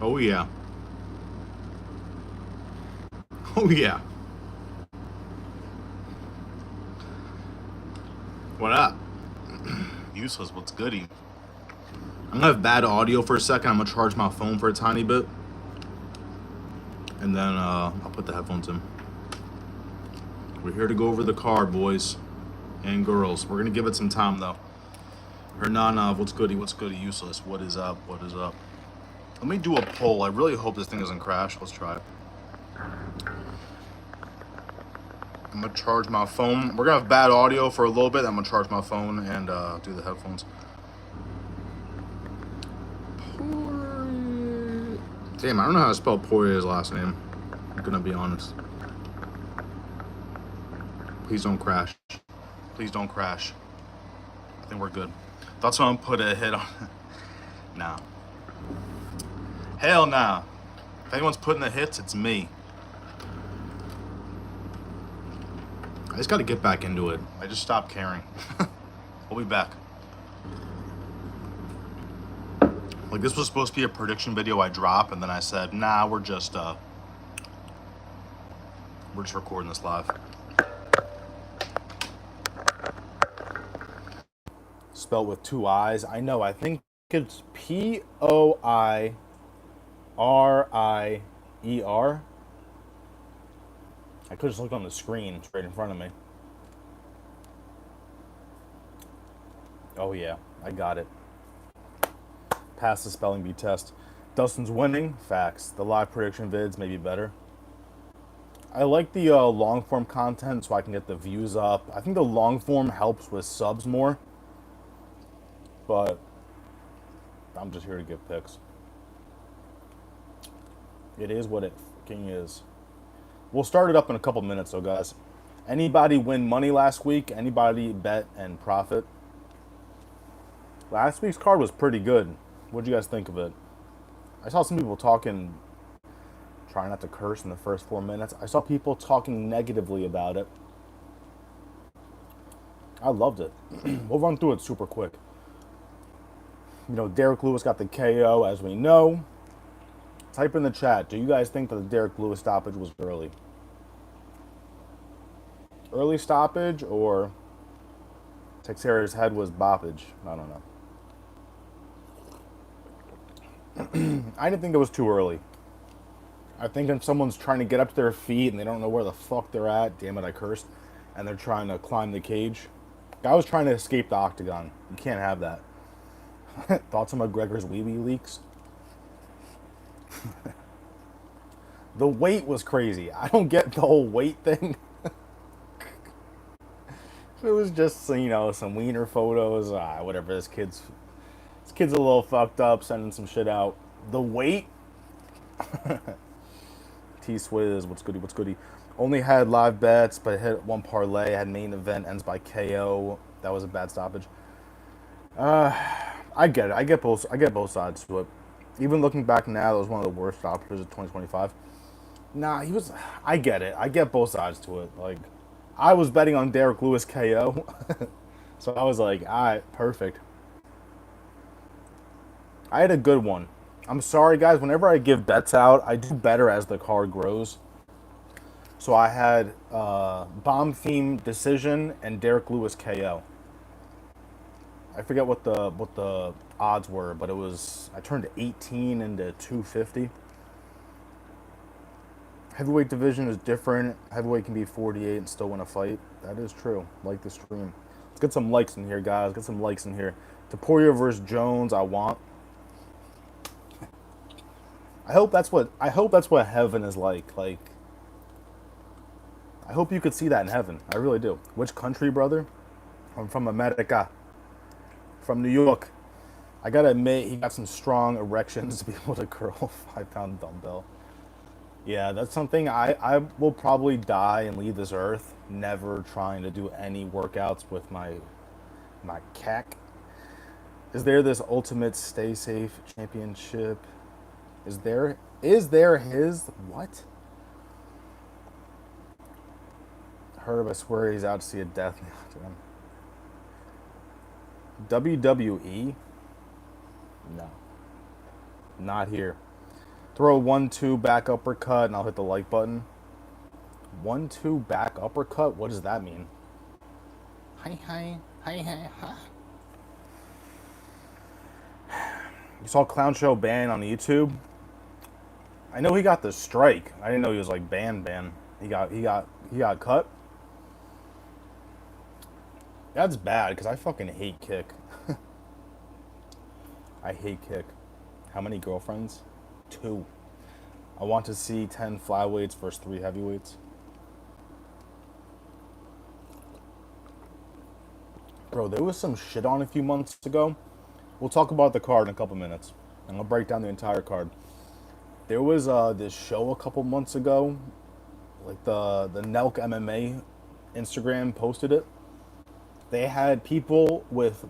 Oh yeah. Oh yeah. What up? Useless. What's goody? I'm gonna have bad audio for a second. I'm gonna charge my phone for a tiny bit, and then I'll put the headphones in. We're here to go over the card, boys and girls. We're gonna give it some time though. Hernan, what's goody? What's goody? Useless. What is up? What is up? Let me do a poll. I really hope this thing doesn't crash. Let's try it. I'm gonna charge my phone. We're gonna have bad audio for a little bit. I'm gonna charge my phone and do the headphones. Damn, I don't know how to spell Poirier's last name. I'm gonna be honest. Please don't crash. Please don't crash. I think we're good. Thought someone put a hit on. Nah. Hell nah. If anyone's putting the hits, it's me. I just gotta get back into it. I just stopped caring. We'll be back. Like, this was supposed to be a prediction video I drop, and then I said, nah, we're just recording this live. Spelled with two I's. I know, I think it's Poirier. I could just look on the screen straight in front of me. Oh yeah, I got it. Pass the spelling bee test. Dustin's winning. Facts. The live prediction vids may be better. I like the long form content so I can get the views up. I think the long form helps with subs more. But I'm just here to give picks. It is what it fucking is. We'll start it up in a couple minutes though, guys. Anybody win money last week? Anybody bet and profit? Last week's card was pretty good. What'd you guys think of it? I saw some people talking, trying not to curse in the first 4 minutes. I saw people talking negatively about it. I loved it. We'll run through it super quick. You know, Derek Lewis got the KO, as we know. Type in the chat. Do you guys think that the Derek Lewis stoppage was early? Early stoppage or Texera's head was boppage? I don't know. I didn't think it was too early. I think if someone's trying to get up to their feet and they don't know where the fuck they're at, damn it, I cursed, and they're trying to climb the cage. Guy was trying to escape the octagon. You can't have that. Thoughts on McGregor's wee-wee leaks? The weight was crazy. I don't get the whole weight thing. It was just, you know, some wiener photos. Whatever. This kid's a little fucked up, sending some shit out. The weight. T-Swizz, what's goody, what's goody. Only had live bets, but hit one parlay. Had main event, ends by KO. That was a bad stoppage. I get it. I get both sides to it. Even looking back now, that was one of the worst stoppages of 2025. Nah, I get it. I get both sides to it. Like, I was betting on Derek Lewis KO. So I was like, all right, perfect. I had a good one. I'm sorry, guys. Whenever I give bets out, I do better as the card grows. So I had bomb theme decision and Derek Lewis KO. I forget what the odds were, but it was, I turned 18 into 250. Heavyweight division is different. Heavyweight can be 48 and still win a fight. That is true. Like the stream. Let's get some likes in here, guys. Get some likes in here. To Poirier versus Jones, I want. I hope that's what heaven is like. Like, I hope you could see that in heaven. I really do. Which country, brother? I'm from America. From New York. I gotta admit, he got some strong erections to be able to curl a 5-pound dumbbell. Yeah, that's something I will probably die and leave this earth never trying to do any workouts with my cack. Is there this ultimate stay safe championship? Is there his what? Herb, I swear he's out to see a death now. WWE? No. Not here. Throw a 1-2 back uppercut, and I'll hit the like button. 1-2 back uppercut? What does that mean? Hi. You saw Clown Show ban on YouTube? I know he got the strike. I didn't know he was like banned. He got cut. That's bad because I fucking hate kick. I hate kick. How many girlfriends? 2. I want to see 10 flyweights versus 3 heavyweights. Bro, there was some shit on a few months ago. We'll talk about the card in a couple minutes. And I'll break down the entire card. There was this show a couple months ago. Like the Nelk MMA Instagram posted it. They had people with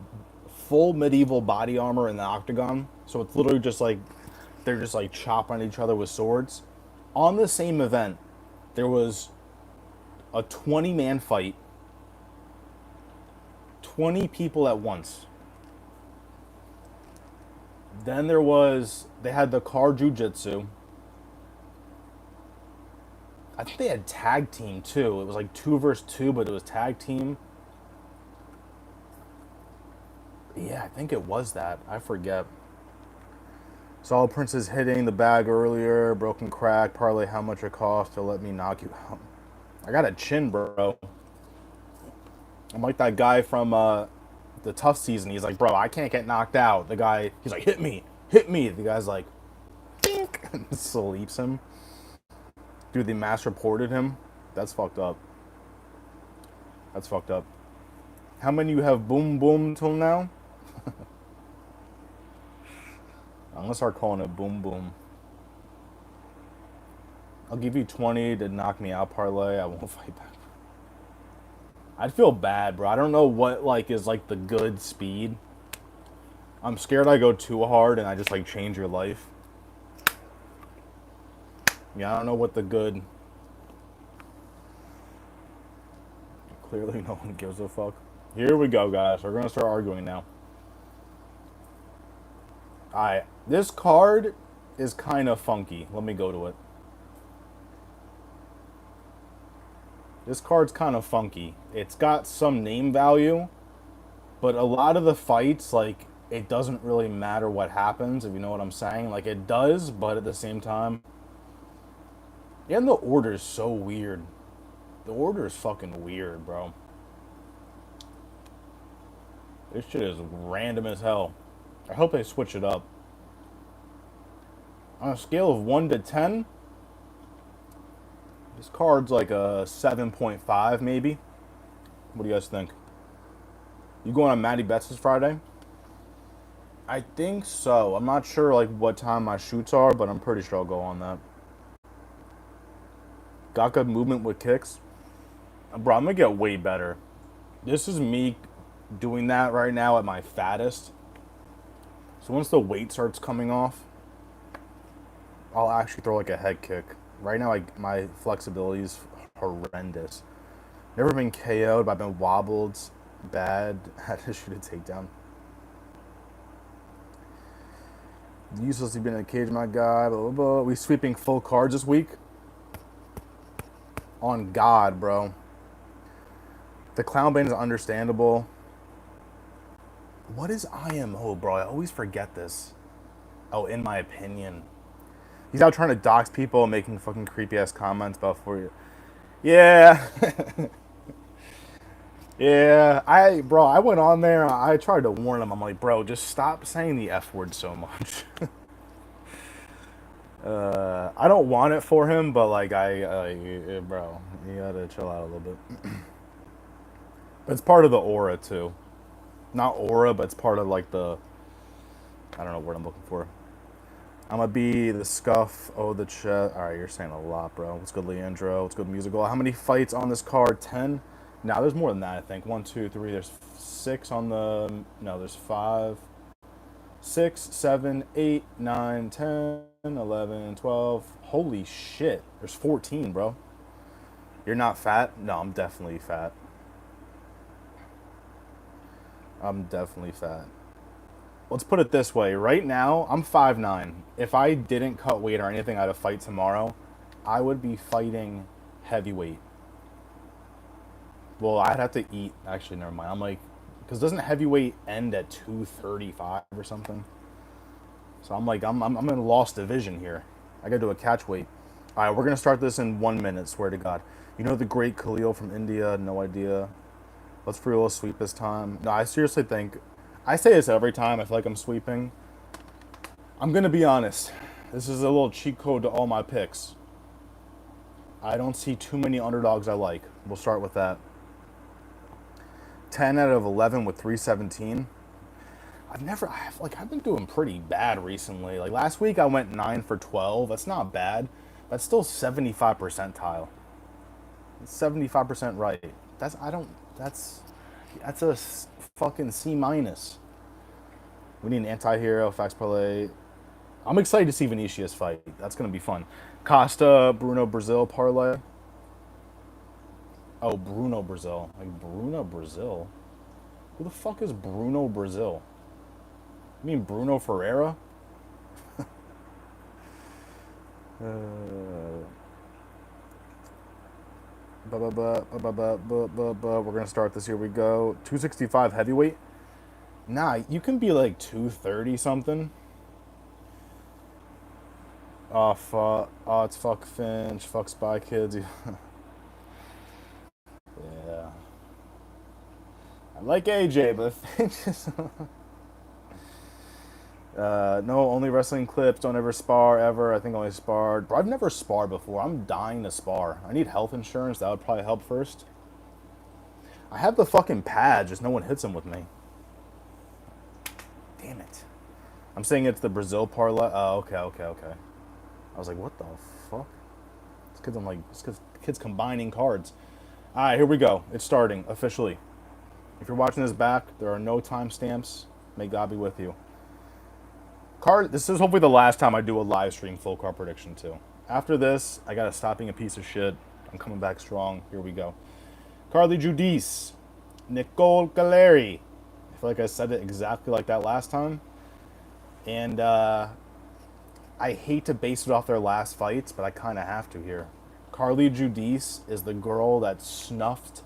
full medieval body armor in the octagon. So it's literally just like, they're just like chopping each other with swords. On the same event, there was a 20-man fight. 20 people at once. Then they had the car jujitsu. I think they had tag team too. It was like 2 versus 2, but it was tag team. Yeah, I think it was that. I forget. Saw Princess hitting the bag earlier. Broken crack. Parlay how much it cost to let me knock you out. I got a chin, bro. I'm like that guy from the Tough Season. He's like, bro, I can't get knocked out. The guy, he's like, hit me. The guy's like, dink, and sleeps him. Dude, the mass reported him. That's fucked up. How many you have boom till now? I'm gonna start calling it boom. I'll give you 20 to knock me out, parlay. I won't fight back. I'd feel bad, bro. I don't know what like is like the good speed. I'm scared I go too hard and I just like change your life. Yeah, I don't know what the good. Clearly no one gives a fuck. Here we go, guys. We're gonna start arguing now. Alright, this card is kind of funky. Let me go to it. This card's kind of funky. It's got some name value, but a lot of the fights, like, it doesn't really matter what happens, if you know what I'm saying. Like, it does, but at the same time. And the order is so weird. The order is fucking weird, bro. This shit is random as hell. I hope they switch it up. On a scale of 1 to 10, this card's like a 7.5 maybe. What do you guys think? You going on Matty Betts this Friday? I think so. I'm not sure like what time my shoots are, but I'm pretty sure I'll go on that. Got good movement with kicks. Bro, I'm gonna get way better. This is me doing that right now at my fattest. So once the weight starts coming off, I'll actually throw like a head kick. Right now, my flexibility is horrendous. Never been KO'd, but I've been wobbled bad. Had to shoot a takedown. Useless to be in a cage, my guy. Blah, blah, blah. We sweeping full cards this week. On God, bro. The clown bane is understandable. What is IMO, bro? I always forget this. Oh, in my opinion. He's out trying to dox people and making fucking creepy-ass comments about for you. Yeah. Yeah. I went on there. I tried to warn him. I'm like, bro, just stop saying the F word so much. I don't want it for him, but like, bro, you gotta chill out a little bit. It's part of the aura, too. Not aura, but it's part of like the, I don't know what I'm looking for. I'm gonna be the scuff. Oh, the chest. All right, you're saying a lot, bro. What's good, Leandro? What's good, musical? How many fights on this card? 10? Now there's more than that, I think. 1, 2, 3. There's 6 on the. No, there's 5. 6, 7, 8, 9, 10, 11, 12. Holy shit. There's 14, bro. You're not fat? No, I'm definitely fat. I'm definitely fat. let's put it this way. Right now, I'm 5'9". If I didn't cut weight or anything, I'd fight tomorrow, I would be fighting heavyweight. Well, I'd have to eat. Actually, never mind. I'm like, because doesn't heavyweight end at 235 or something? So I'm like, I'm in a lost division here. I gotta do a catch weight. All right, we're gonna start this in 1 minute. Swear to God. You know the great Khalil from India? No idea. Let's free a little sweep this time. No, I seriously think, I say this every time I feel like I'm sweeping. I'm gonna be honest. This is a little cheat code to all my picks. I don't see too many underdogs I like. We'll start with that. 10 out of 11 with 317. I've been doing pretty bad recently. Like last week I went 9 for 12. That's not bad. That's still 75 percentile. 75% right. That's a fucking C minus. We need an anti-hero, fax parlay. I'm excited to see Vinicius fight. That's going to be fun. Costa, Bruno Brazil parlay. Oh, Bruno Brazil. Like Bruno Brazil? Who the fuck is Bruno Brazil? You mean Bruno Ferreira? We're going to start this. Here we go. 265 heavyweight. Nah, you can be like 230 something. Oh, fuck. Oh, it's fuck Finch. Fuck Spy Kids. Yeah. I like AJ, but Finch is... no, only wrestling clips. Don't ever spar, ever. I think I only sparred. Bro, I've never sparred before. I'm dying to spar. I need health insurance. That would probably help first. I have the fucking pad, just no one hits them with me. Damn it. I'm saying it's the Brazil parlay. Oh, okay. I was like, what the fuck? It's because I'm like, it's because kids combining cards. All right, here we go. It's starting officially. If you're watching this back, there are no timestamps. May God be with you. This is hopefully the last time I do a live stream full card prediction too. After this, I gotta stop being a piece of shit. I'm coming back strong. Here we go. Carly Judice, Nicole Caleri. I feel like I said it exactly like that last time. And I hate to base it off their last fights, but I kind of have to here. Carly Judice is the girl that snuffed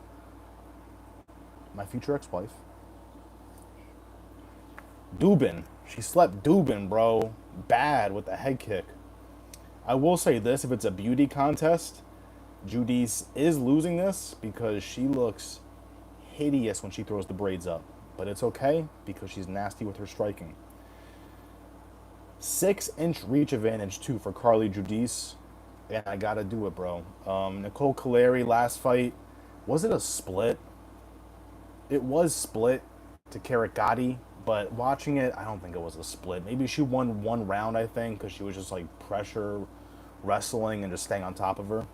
my future ex-wife. Dubin. She slept Dubin, bro. Bad with the head kick. I will say this, if it's a beauty contest, Judice is losing this because she looks hideous when she throws the braids up. But it's okay because she's nasty with her striking. 6-inch reach advantage, too, for Carly Judice. And I gotta do it, bro. Nicole Caleri, last fight. Was it a split? It was split to Caricati. But watching it, I don't think it was a split. Maybe she won one round, I think, because she was just like pressure wrestling and just staying on top of her.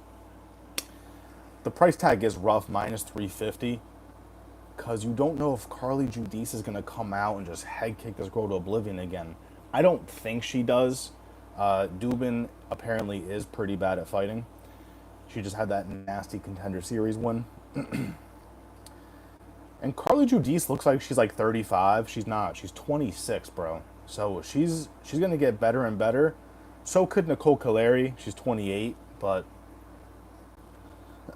The price tag is rough, minus 350, because you don't know if Carly Judice is going to come out and just head kick this girl to oblivion again. I don't think she does. Dubin apparently is pretty bad at fighting. She just had that nasty Contender Series win. And Carly Judice looks like she's like 35. She's not. She's 26, bro. So she's going to get better and better. So could Nicole Caleri. She's 28. But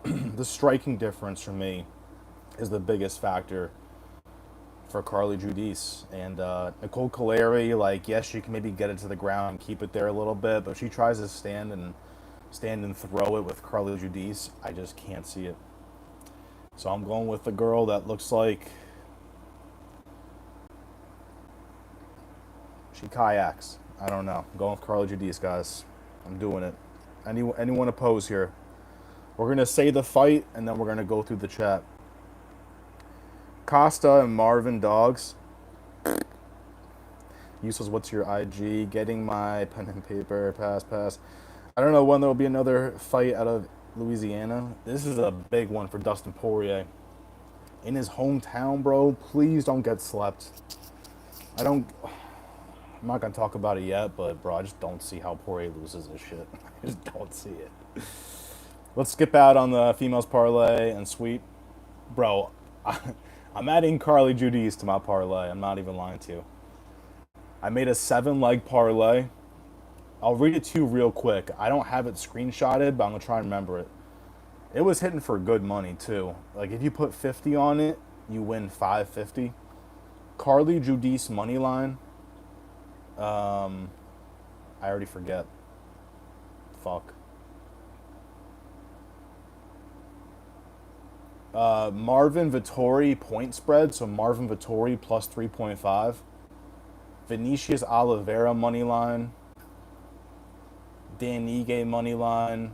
the striking difference for me is the biggest factor for Carly Judice. And Nicole Caleri, like, yes, she can maybe get it to the ground and keep it there a little bit. But if she tries to stand and throw it with Carly Judice, I just can't see it. So I'm going with the girl that looks like she kayaks. I don't know. I'm going with Carly Judice, guys. I'm doing it. Anyone oppose here? We're going to say the fight, and then we're going to go through the chat. Costa and Marvin Dogs. Useless, what's your IG? Getting my pen and paper. Pass. I don't know when there will be another fight out of Louisiana. This is a big one for Dustin Poirier. In his hometown, bro. Please don't get slept. I'm not going to talk about it yet, but, bro, I just don't see how Poirier loses this shit. I just don't see it. Let's skip out on the females parlay and sweep. Bro, I'm adding Carly Judice to my parlay. I'm not even lying to you. I made a 7-leg parlay. I'll read it to you real quick. I don't have it screenshotted, but I'm going to try and remember it. It was hitting for good money, too. Like, if you put 50 on it, you win 550. Carly Judice money line. I already forget. Fuck. Marvin Vittori point spread. So Marvin Vittori plus 3.5. Vinicius Oliveira money line. Dan Ige money line.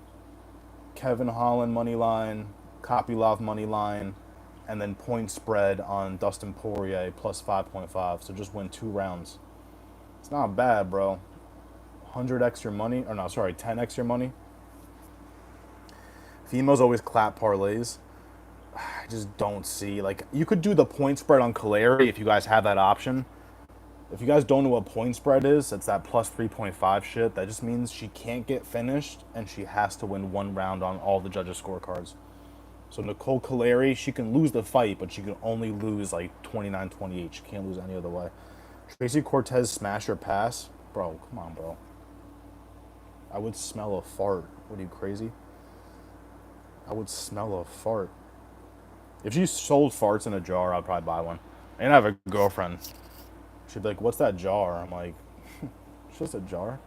Kevin Holland money line. Kopylov money line. And then point spread on Dustin Poirier plus 5.5. So just win 2 rounds. It's not bad, bro. 100x your money. Or no, sorry, 10x your money. Females always clap parlays. I just don't see. Like, you could do the point spread on Caleri if you guys have that option. If you guys don't know what point spread is, it's that plus 3.5 shit. That just means she can't get finished and she has to win 1 round on all the judges' scorecards. So Nicole Caleri, she can lose the fight, but she can only lose like 29-28. She can't lose any other way. Tracy Cortez smash or pass? Bro, come on, bro. I would smell a fart. What are you, crazy? I would smell a fart. If she sold farts in a jar, I'd probably buy one. And I have a girlfriend. She'd be like, what's that jar? I'm like, it's just a jar.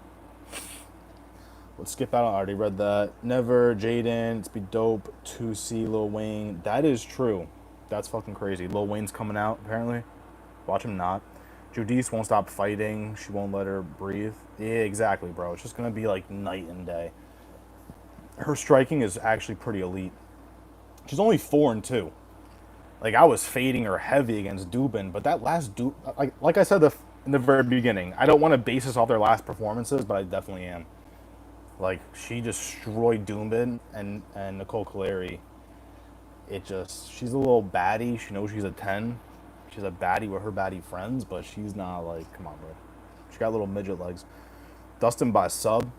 Let's skip out. I already read that. Never, Jaden, it's be dope. 2C, Lil Wayne. That is true. That's fucking crazy. Lil Wayne's coming out, apparently. Watch him not. Judice won't stop fighting. She won't let her breathe. Yeah, exactly, bro. It's just going to be like night and day. Her striking is actually pretty elite. She's only 4-2. Like, I was fading her heavy against Dubin, but that last like I said in the very beginning, I don't want to base this off their last performances, but I definitely am. Like, she destroyed Dubin and Nicole Caleri. She's a little baddie. She knows she's a 10. She's a baddie with her baddie friends, but she's not like, come on, bro. She got little midget legs. Dustin by sub.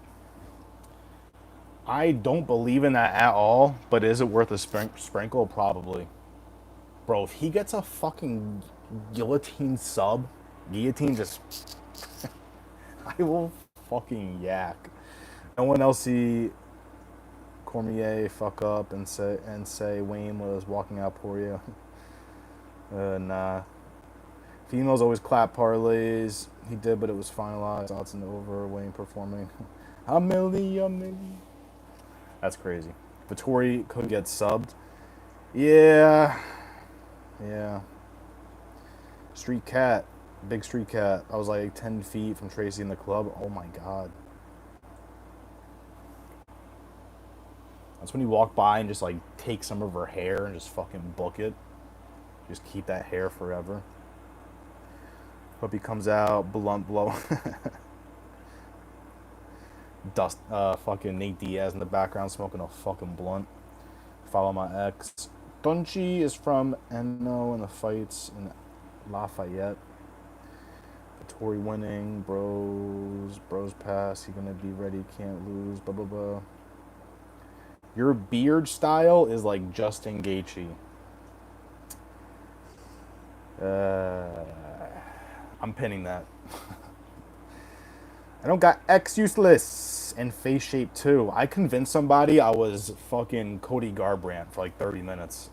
I don't believe in that at all, but is it worth a sprinkle? Probably. Bro, if he gets a fucking guillotine sub, just... I will fucking yak. No one else see Cormier fuck up and say Wayne was walking out Poirier. Nah. Females always clap parlays. He did, but it was finalized. Odds and over. Wayne performing. A million. That's crazy. Vittori could get subbed. Yeah. Street cat. Big street cat. I was like 10 feet from Tracy in the club. Oh my god. That's when you walk by and just like take some of her hair and just fucking book it. Just keep that hair forever. Hope he comes out, blunt blow. Fucking Nate Diaz in the background smoking a fucking blunt. Follow my ex. Dunchi is from Enno in the fights in Lafayette. Vittori winning. Bros pass. He gonna be ready. Can't lose. Blah blah blah. Your beard style is like Justin Gaethje. I'm pinning that. I don't got X useless and face shape too. I convinced somebody I was fucking Cody Garbrandt for like 30 minutes.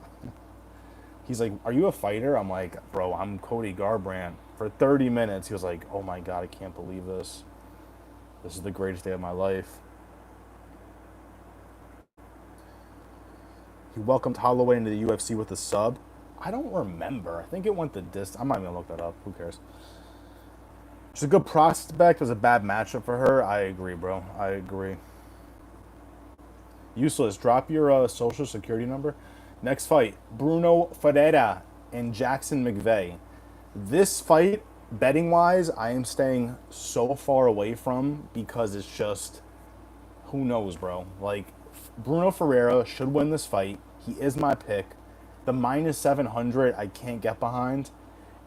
He's like, are you a fighter? I'm like, bro, I'm Cody Garbrandt. For 30 minutes, he was like, oh my god, I can't believe this. This is the greatest day of my life. He welcomed Holloway into the UFC with a sub. I don't remember. I think it went the distance. I'm not even going to look that up. Who cares? She's a good prospect. It was a bad matchup for her. I agree, bro. I agree. Useless. Drop your social security number. Next fight, Bruno Ferreira and Jackson McVeigh. This fight, betting-wise, I am staying so far away from because it's just, who knows, bro. Like, Bruno Ferreira should win this fight. He is my pick. The minus 700 I can't get behind.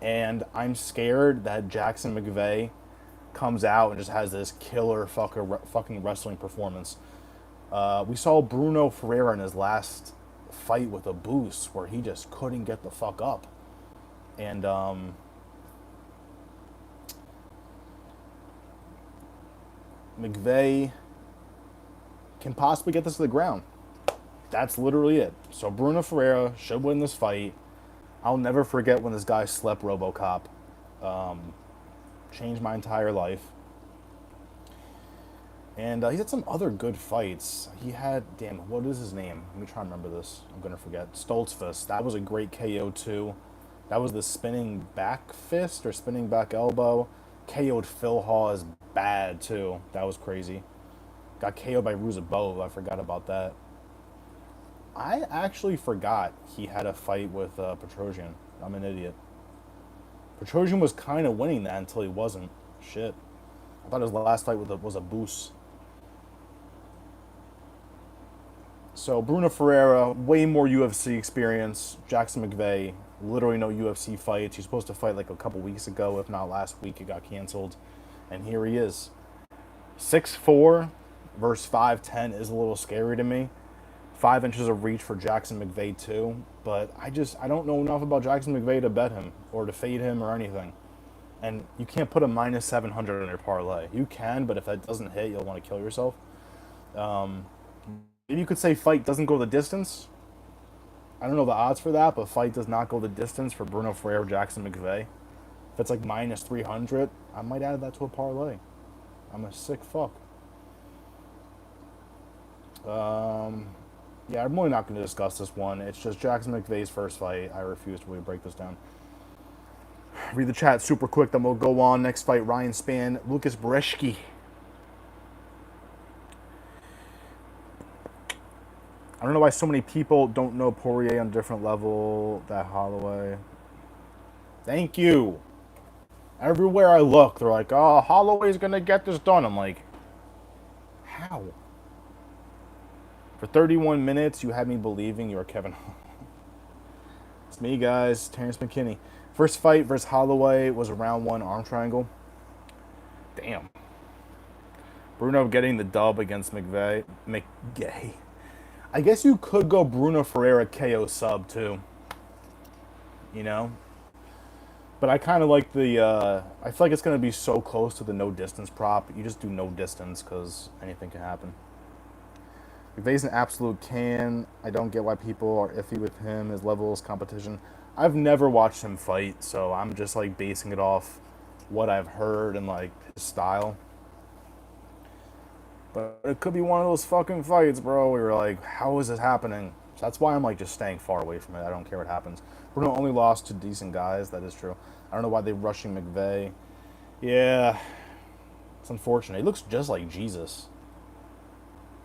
And I'm scared that Jackson McVeigh comes out and just has this killer fucking wrestling performance. We saw Bruno Ferreira in his last fight with a boost where he just couldn't get the fuck up. And McVeigh can possibly get this to the ground. That's literally it. So Bruno Ferreira should win this fight. I'll never forget when this guy slept RoboCop. Changed my entire life. And he's had some other good fights. He had, damn, what is his name? Let me try and remember this. I'm going to forget. Stoltzfus. That was a great KO too. That was the spinning back fist or spinning back elbow. KO'd Phil Hawes bad too. That was crazy. Got KO'd by Ruzabov. I forgot about that. I actually forgot he had a fight with Petrosian. I'm an idiot. Petrosian was kind of winning that until he wasn't. Shit. I thought his last fight was a boost. So Bruno Ferreira, way more UFC experience. Jackson McVeigh, literally no UFC fights. He's supposed to fight like a couple weeks ago, if not last week. It got canceled. And here he is. 6'4" versus 5'10" is a little scary to me. 5 inches of reach for Jackson McVeigh too. But I don't know enough about Jackson McVeigh to bet him or to fade him or anything. And you can't put a minus 700 on your parlay. You can, but if that doesn't hit, you'll want to kill yourself. Maybe you could say fight doesn't go the distance. I don't know the odds for that, but fight does not go the distance for Bruno Ferreira, Jackson McVeigh. If it's like minus 300, I might add that to a parlay. I'm a sick fuck. Yeah, I'm really not going to discuss this one. It's just Jackson McVeigh's first fight. I refuse to really break this down. Read the chat super quick, then we'll go on. Next fight, Ryan Spann, Lucas Brzeski. I don't know why so many people don't know Poirier on a different level. That Holloway. Thank you. Everywhere I look, they're like, oh, Holloway's going to get this done. I'm like, how? For 31 minutes, you had me believing you were Kevin. It's me, guys. Terrence McKinney. First fight versus Holloway was a round 1 arm triangle. Damn. Bruno getting the dub against McVeigh. I guess you could go Bruno Ferreira KO sub too. You know? But I kind of like the, I feel like it's going to be so close to the no distance prop. You just do no distance because anything can happen. McVeigh's an absolute can. I don't get why people are iffy with him, his levels, competition. I've never watched him fight, so I'm just like basing it off what I've heard and like his style. But it could be one of those fucking fights, bro, where you're like, how is this happening? So that's why I'm like just staying far away from it. I don't care what happens. Bruno only lost to decent guys, that is true. I don't know why they're rushing McVeigh. Yeah, it's unfortunate. He looks just like Jesus.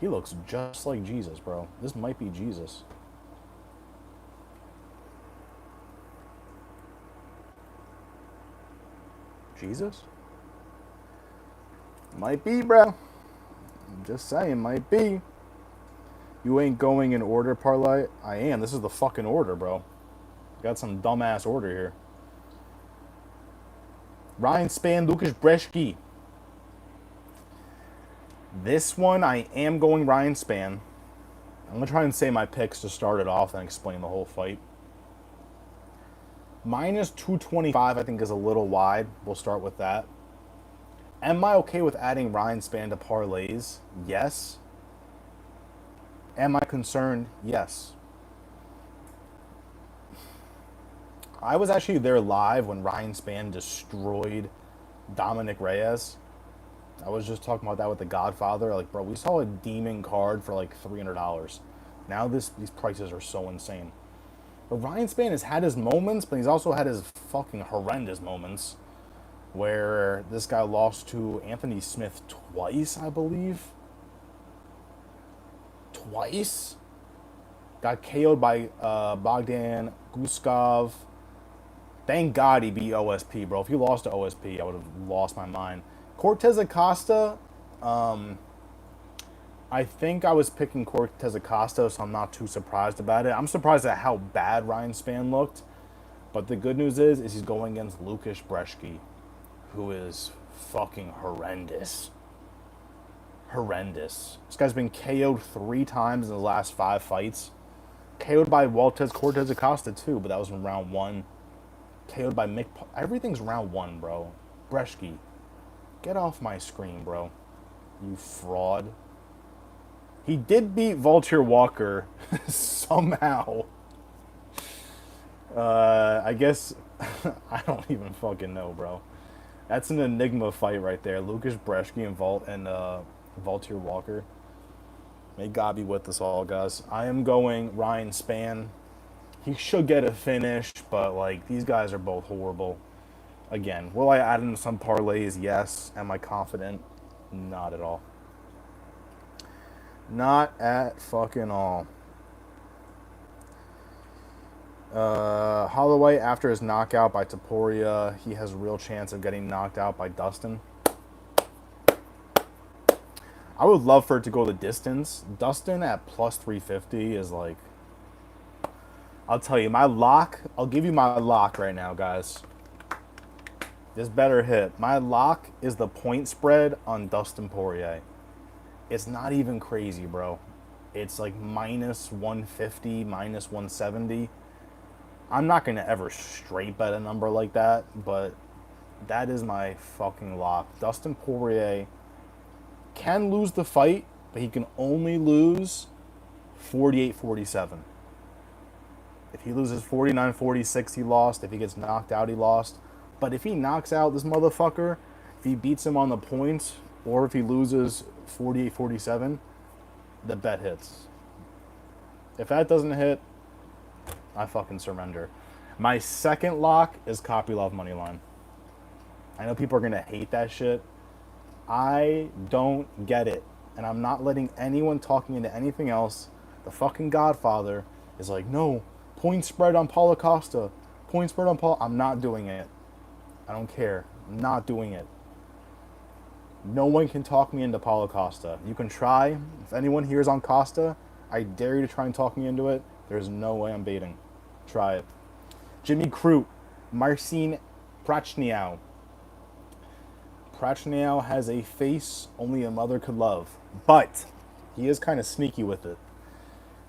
He looks just like Jesus, bro. This might be Jesus. Jesus? Might be, bro. I'm just saying, might be. You ain't going in order, parlay? I am. This is the fucking order, bro. Got some dumbass order here. Ryan Spann, Lucas Brzeski. This one, I am going Ryan Spann. I'm going to try and say my picks to start it off and explain the whole fight. Minus 225, I think, is a little wide. We'll start with that. Am I okay with adding Ryan Spann to parlays? Yes. Am I concerned? Yes. I was actually there live when Ryan Spann destroyed Dominic Reyes. I was just talking about that with the Godfather. Like, bro, we saw a demon card for like $300. Now these prices are so insane. But Ryan Spann has had his moments, but he's also had his fucking horrendous moments. Where this guy lost to Anthony Smith twice, I believe. Twice? Got KO'd by Bogdan Guskov. Thank God he beat OSP, bro. If he lost to OSP, I would have lost my mind. Cortez Acosta, I think I was picking Cortez Acosta, so I'm not too surprised about it. I'm surprised at how bad Ryan Spann looked. But the good news is he's going against Lucas Brzeski, who is fucking horrendous. Horrendous. This guy's been KO'd 3 times in the last 5 fights. KO'd by Cortez Acosta too, but that was in round 1. KO'd by Mick. Everything's round 1, bro. Brzeski, get off my screen, bro. You fraud. He did beat Vulture Walker somehow. I guess I don't even fucking know, bro. That's an enigma fight right there. Lucas Brzeski and Vulture Walker. May God be with us all, guys. I am going Ryan Spann. He should get a finish, but like these guys are both horrible. Again, will I add in some parlays? Yes. Am I confident? Not at all. Not at fucking all. Holloway, after his knockout by Poirier, he has a real chance of getting knocked out by Dustin. I would love for it to go the distance. Dustin at plus 350 is like... I'll tell you, my lock... I'll give you my lock right now, guys. This better hit. My lock is the point spread on Dustin Poirier. It's not even crazy, bro. It's like minus 150, minus 170. I'm not going to ever straight bet a number like that, but that is my fucking lock. Dustin Poirier can lose the fight, but he can only lose 48-47. If he loses 49-46, he lost. If he gets knocked out, he lost. But if he knocks out this motherfucker, if he beats him on the points, or if he loses 48-47, the bet hits. If that doesn't hit, I fucking surrender. My second lock is Kopylov moneyline. I know people are going to hate that shit. I don't get it. And I'm not letting anyone talking into anything else. The fucking Godfather is like, no, point spread on Paulo Costa. Point spread on Paul. I'm not doing it. I don't care. I'm not doing it. No one can talk me into Paulo Costa. You can try. If anyone here is on Costa, I dare you to try and talk me into it. There's no way I'm baiting. Try it. Jimmy Crute, Marcin Prachniow. Prachniow has a face only a mother could love, but he is kind of sneaky with it.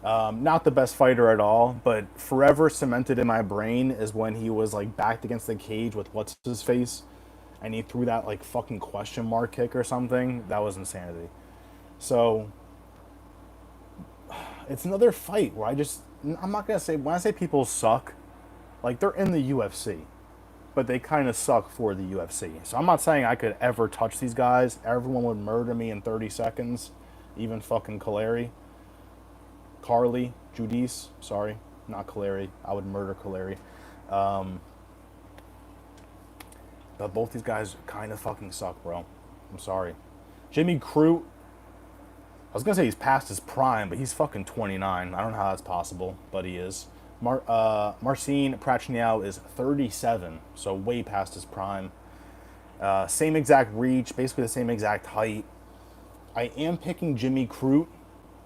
Not the best fighter at all, but forever cemented in my brain is when he was like backed against the cage with what's his face, and he threw that like fucking question mark kick or something. That was insanity. So it's another fight where I'm not gonna say, when I say people suck, like they're in the UFC, but they kind of suck for the UFC. So I'm not saying I could ever touch these guys. Everyone would murder me in 30 seconds, even fucking Carly, Judice, sorry, not Caleri. I would murder Caleri. But both these guys kind of fucking suck, bro. I'm sorry. Jimmy Crute, I was going to say he's past his prime, but he's fucking 29. I don't know how that's possible, but he is. Marcin Prachniow is 37, so way past his prime. Same exact reach, basically the same exact height. I am picking Jimmy Crute,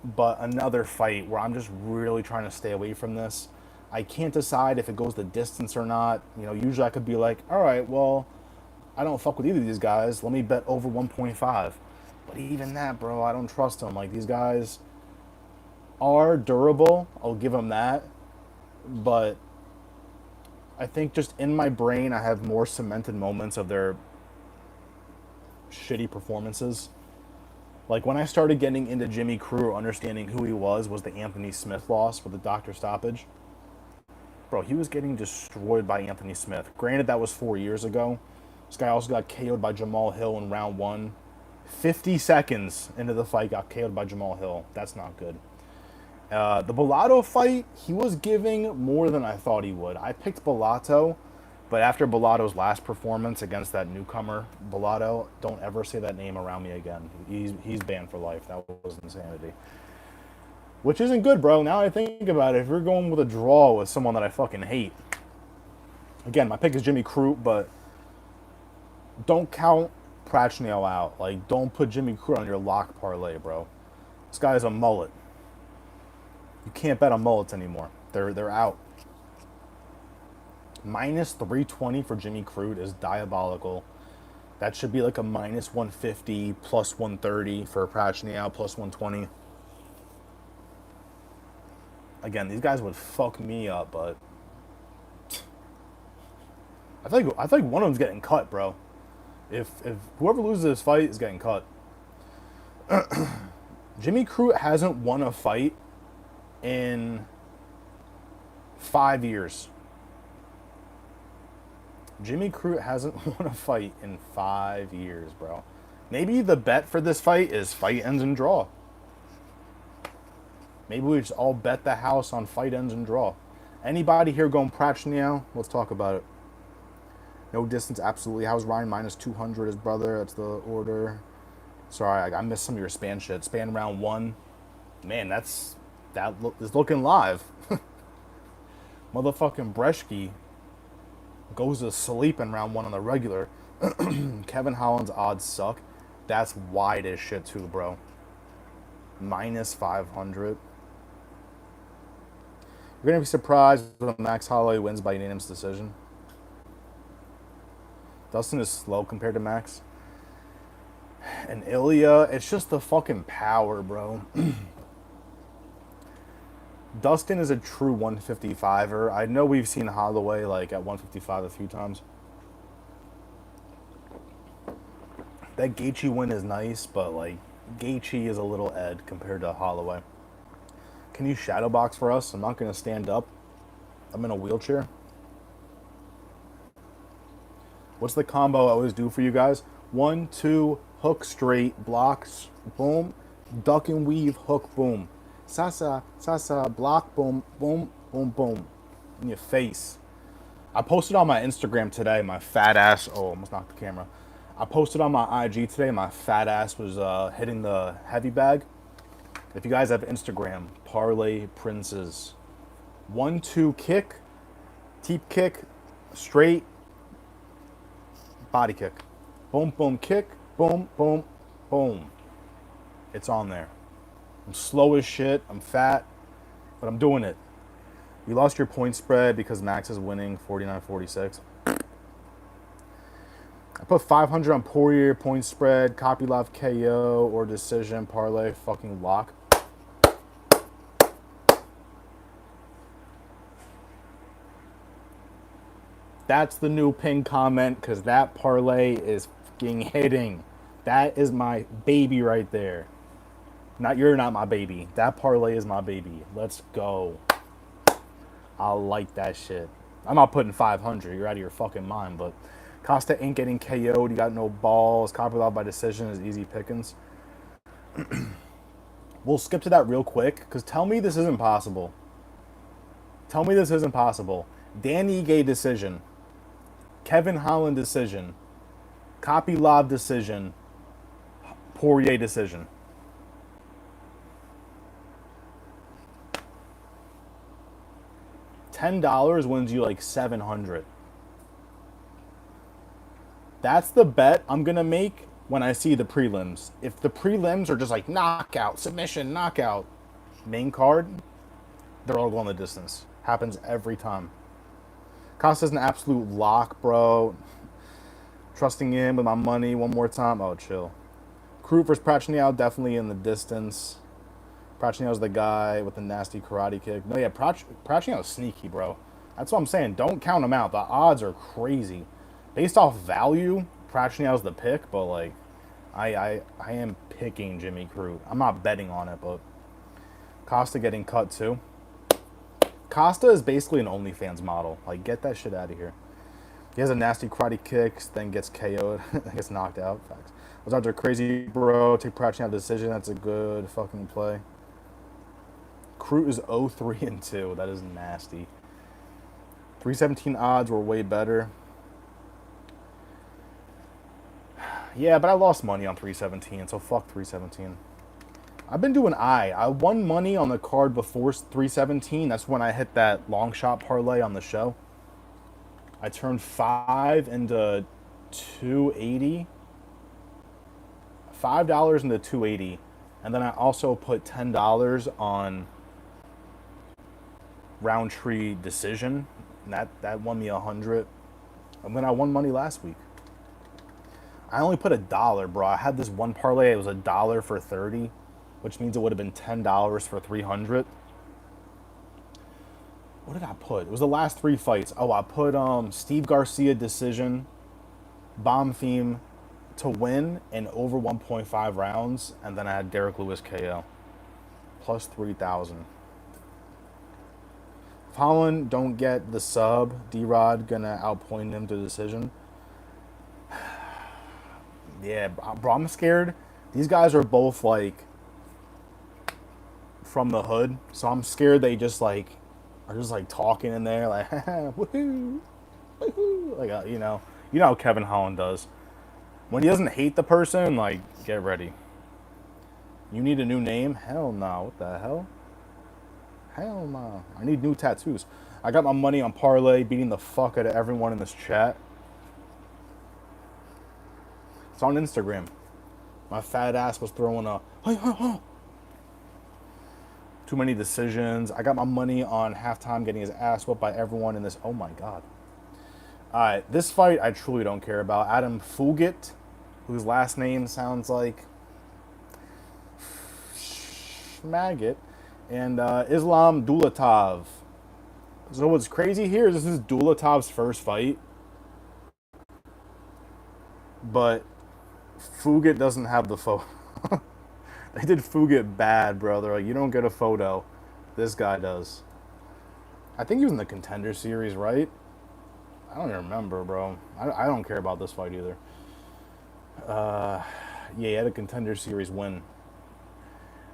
but another fight where I'm just really trying to stay away from this. I can't decide if it goes the distance or not. You know, usually I could be like, all right, well, I don't fuck with either of these guys. Let me bet over 1.5. But even that, bro, I don't trust them. Like, these guys are durable. I'll give them that. But I think just in my brain, I have more cemented moments of their shitty performances. Like, when I started getting into Jimmy Crute, understanding who he was the Anthony Smith loss with the doctor stoppage. Bro, he was getting destroyed by Anthony Smith. Granted, that was 4 years ago. This guy also got KO'd by Jamal Hill in round 1. 50 seconds into the fight, got KO'd by Jamal Hill. That's not good. The Bellato fight, he was giving more than I thought he would. I picked Bellato, but after Bellato's last performance against that newcomer, Bellato, don't ever say that name around me again. He's banned for life. That was insanity. Which isn't good, bro. Now I think about it, if you're going with a draw with someone that I fucking hate. Again, my pick is Jimmy Crute, but don't count Prachniow out. Like, don't put Jimmy Crute on your lock parlay, bro. This guy is a mullet. You can't bet on mullets anymore. They're out. Minus 320 for Jimmy Crute is diabolical. That should be like a minus 150, plus 130 for Prachniow, plus 120. Again, these guys would fuck me up, but I feel like one of them's getting cut, bro. If whoever loses this fight is getting cut. Jimmy Crute hasn't won a fight in 5 years. Jimmy Crute hasn't won a fight in 5 years, bro. Maybe the bet for this fight is fight ends in draw. Maybe we just all bet the house on fight ends in draw. Anybody here going Prachnio? Let's talk about it. No distance, absolutely. How's Ryan minus 200, his brother? That's the order. Sorry, I missed some of your span shit. Span round 1. Man, that is looking live. Motherfucking Breshke goes to sleep in round 1 on the regular. Kevin Holland's odds suck. That's wide as shit too, bro. Minus 500. You're going to be surprised when Max Holloway wins by unanimous decision. Dustin is slow compared to Max. And Ilya, it's just the fucking power, bro. Dustin is a true 155er. I know we've seen Holloway like at 155 a few times. That Gaethje win is nice, but like Gaethje is a little ed compared to Holloway. Can you shadow box for us? I'm not going to stand up. I'm in a wheelchair. What's the combo I always do for you guys? 1, 2, hook straight, blocks, boom, duck and weave, hook, boom. Sasa, block, boom, boom, boom, boom. In your face. I posted on my Instagram today, my fat ass, oh, almost knocked the camera. I posted on my IG today, my fat ass was hitting the heavy bag. If you guys have Instagram, Parlay Princes. 1, 2 kick, teep kick, straight, body kick. Boom, boom, kick, boom, boom, boom. It's on there. I'm slow as shit, I'm fat, but I'm doing it. You lost your point spread because Max is winning 49-46. I put 500 on Poirier point spread, Kopylov KO or decision, parlay, fucking lock. That's the new pin comment because that parlay is fucking hitting. That is my baby right there. You're not my baby. That parlay is my baby. Let's go. I like that shit. I'm not putting 500. You're out of your fucking mind, but Costa ain't getting KO'd. He got no balls. Kopylov by decision is easy pickings. We'll skip to that real quick because tell me this isn't possible. Tell me this isn't possible. Dan Ige decision. Kevin Holland decision. Kopylov decision. Poirier decision. $10 wins you like 700. That's the bet I'm going to make when I see the prelims. If the prelims are just like knockout, submission, knockout, main card, they're all going the distance. Happens every time. Costa's an absolute lock, bro. Trusting in with my money one more time. Oh, chill. Crute versus Prachnio, definitely in the distance. Prachnio's the guy with the nasty karate kick. No, yeah, Prachnio's sneaky, bro. That's what I'm saying. Don't count him out. The odds are crazy. Based off value, Prachnio's the pick, but like, I am picking Jimmy Crute. I'm not betting on it, but Costa getting cut too. Costa is basically an OnlyFans model. Like, get that shit out of here. He has a nasty karate kicks, then gets KO'd, gets knocked out. Facts. Was out there crazy, bro. Take Prachnio decision. That's a good fucking play. Crute is 0-3-2. That is nasty. 317 odds were way better. Yeah, but I lost money on 317, so fuck 317. I've been doing I won money on the card before 317. That's when I hit that long shot parlay on the show. I turned 5 into 280. $5 into 280. And then I also put $10 on Roundtree decision. And that won me 100. And then I won money last week. I only put $1, bro. I had this one parlay. It was $1 for 30, which means it would have been $10 for 300. What did I put? It was the last 3 fights. Oh, I put Steve Garcia decision, Bomb Theme, to win in over 1.5 rounds, and then I had Derek Lewis KO. Plus 3,000. If Holland don't get the sub, D-Rod gonna outpoint him to decision. Yeah, bro, I'm scared. These guys are both, like, from the hood, so I'm scared they just, like, are just, like, talking in there, like, woohoo, woohoo, like, you know how Kevin Holland does. When he doesn't hate the person, like, get ready. You need a new name? Hell no. What the hell? Hell no. I need new tattoos. I got my money on Parlay, beating the fuck out of everyone in this chat. It's on Instagram. My fat ass was throwing a... Too many decisions. I got my money on halftime getting his ass whooped by everyone in this... Oh my god. Alright, this fight I truly don't care about. Adam Fugit, whose last name sounds like... Maggot, and Islam Dulatov. So what's crazy here is this is Dulatov's first fight, but Fugit doesn't have the photo. They did Fugit bad, bro. They're like, you don't get a photo. This guy does. I think he was in the Contender Series, right? I don't even remember, bro. I don't care about this fight either. Yeah, he had a Contender Series win.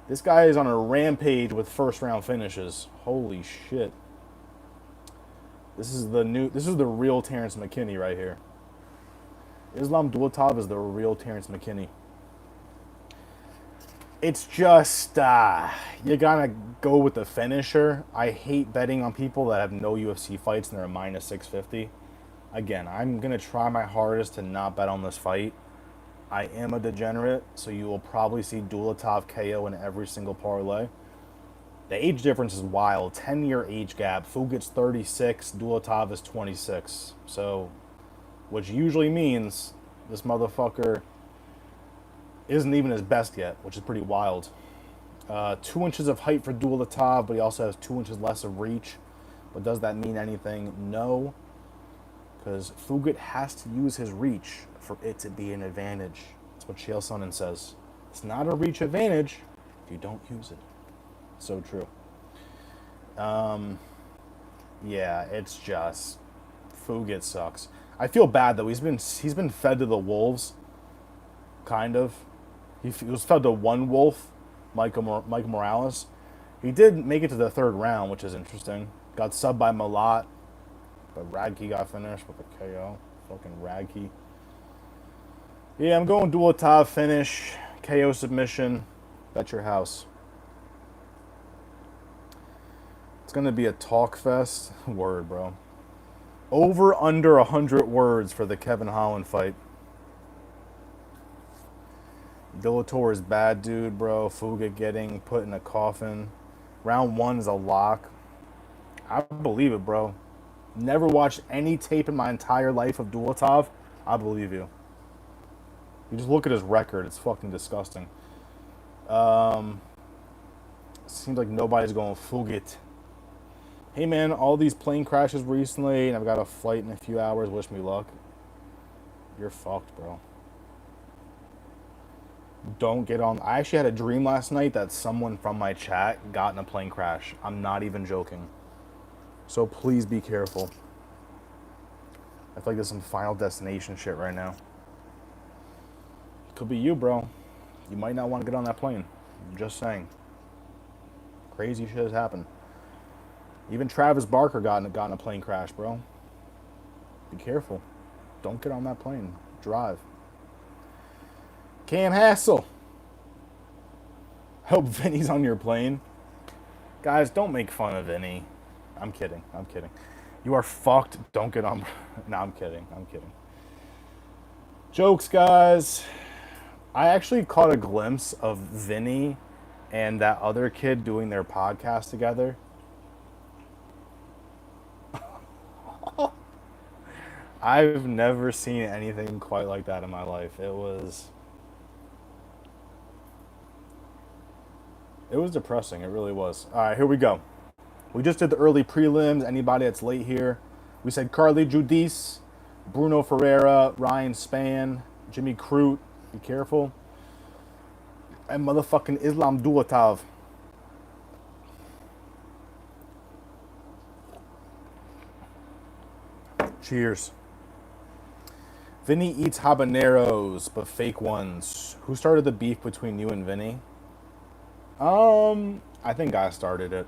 This guy is on a rampage with first round finishes. Holy shit. This is the real Terrence McKinney right here. Islam Dulatov is the real Terrence McKinney. It's just, you gotta go with the finisher. I hate betting on people that have no UFC fights and they're a minus 650. Again, I'm gonna try my hardest to not bet on this fight. I am a degenerate, so you will probably see Dulatov KO in every single parlay. The age difference is wild. 10-year age gap. Fugit's 36, Dulatov is 26. So, which usually means this motherfucker isn't even his best yet, which is pretty wild. 2 inches of height for Dulatov, but he also has 2 inches less of reach. But does that mean anything? No. Because Fugit has to use his reach for it to be an advantage. That's what Chael Sonnen says. It's not a reach advantage if you don't use it. So true. Yeah, it's just Fugit sucks. I feel bad though. He's been fed to the wolves, kind of. He was fed to one wolf, Mike Morales. He did make it to the third round, which is interesting. Got subbed by Malat, but Radke got finished with a KO. Fucking Radke. Yeah, I'm going Dulatov finish, KO submission. Bet your house. It's gonna be a talk fest. Word, bro. Over under 100 words for the Kevin Holland fight. Bellator is bad, dude, bro. Fugit getting put in a coffin. Round 1 is a lock. I believe it, bro. Never watched any tape in my entire life of Dulatov. I believe you. You just look at his record. It's fucking disgusting. Seems like nobody's going Fugit. Hey, man, all these plane crashes recently, and I've got a flight in a few hours. Wish me luck. You're fucked, bro. Don't get on. I actually had a dream last night that someone from my chat got in a plane crash. I'm not even joking. So please be careful. I feel like there's some Final Destination shit right now. Could be you, bro. You might not want to get on that plane. I'm just saying. Crazy shit has happened. Even Travis Barker got in a plane crash, bro. Be careful. Don't get on that plane. Drive. Cam Hassel. Hope Vinny's on your plane. Guys, don't make fun of Vinny. I'm kidding. I'm kidding. You are fucked. Don't get on. No, I'm kidding. I'm kidding. Jokes, guys. I actually caught a glimpse of Vinny and that other kid doing their podcast together. I've never seen anything quite like that in my life. It was depressing. It really was. All right, here we go. We just did the early prelims. Anybody that's late here, we said Carly Judice, Bruno Ferreira, Ryan Spann, Jimmy Crute, be careful. And motherfucking Islam Duatov. Cheers. Vinny eats habaneros, but fake ones. Who started the beef between you and Vinny? I think I started it.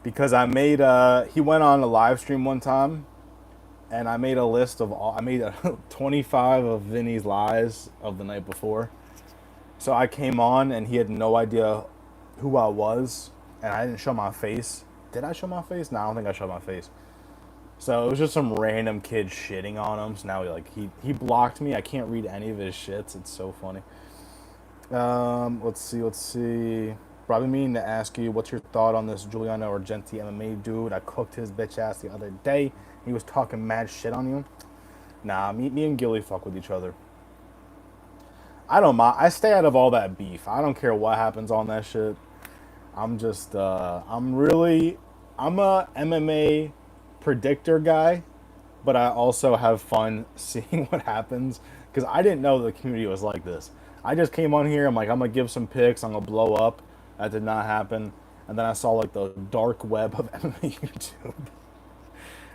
Because I made he went on a live stream one time and I made a list of all I made 25 of Vinny's lies of the night before. So I came on and he had no idea who I was and I didn't show my face. Did I show my face? No, I don't think I showed my face. So it was just some random kid shitting on him. So now he blocked me. I can't read any of his shits. It's so funny. Let's see. Probably meaning to ask you, what's your thought on this Giuliano Argenti MMA dude? I cooked his bitch ass the other day. He was talking mad shit on you. Nah, me and Gilly fuck with each other. I don't mind. I stay out of all that beef. I don't care what happens on that shit. I'm just, I'm a MMA predictor guy, but I also have fun seeing what happens because I didn't know the community was like this. I just came on here. I'm like, I'm gonna give some picks. I'm gonna blow up. That did not happen. And then I saw like the dark web of MMA YouTube,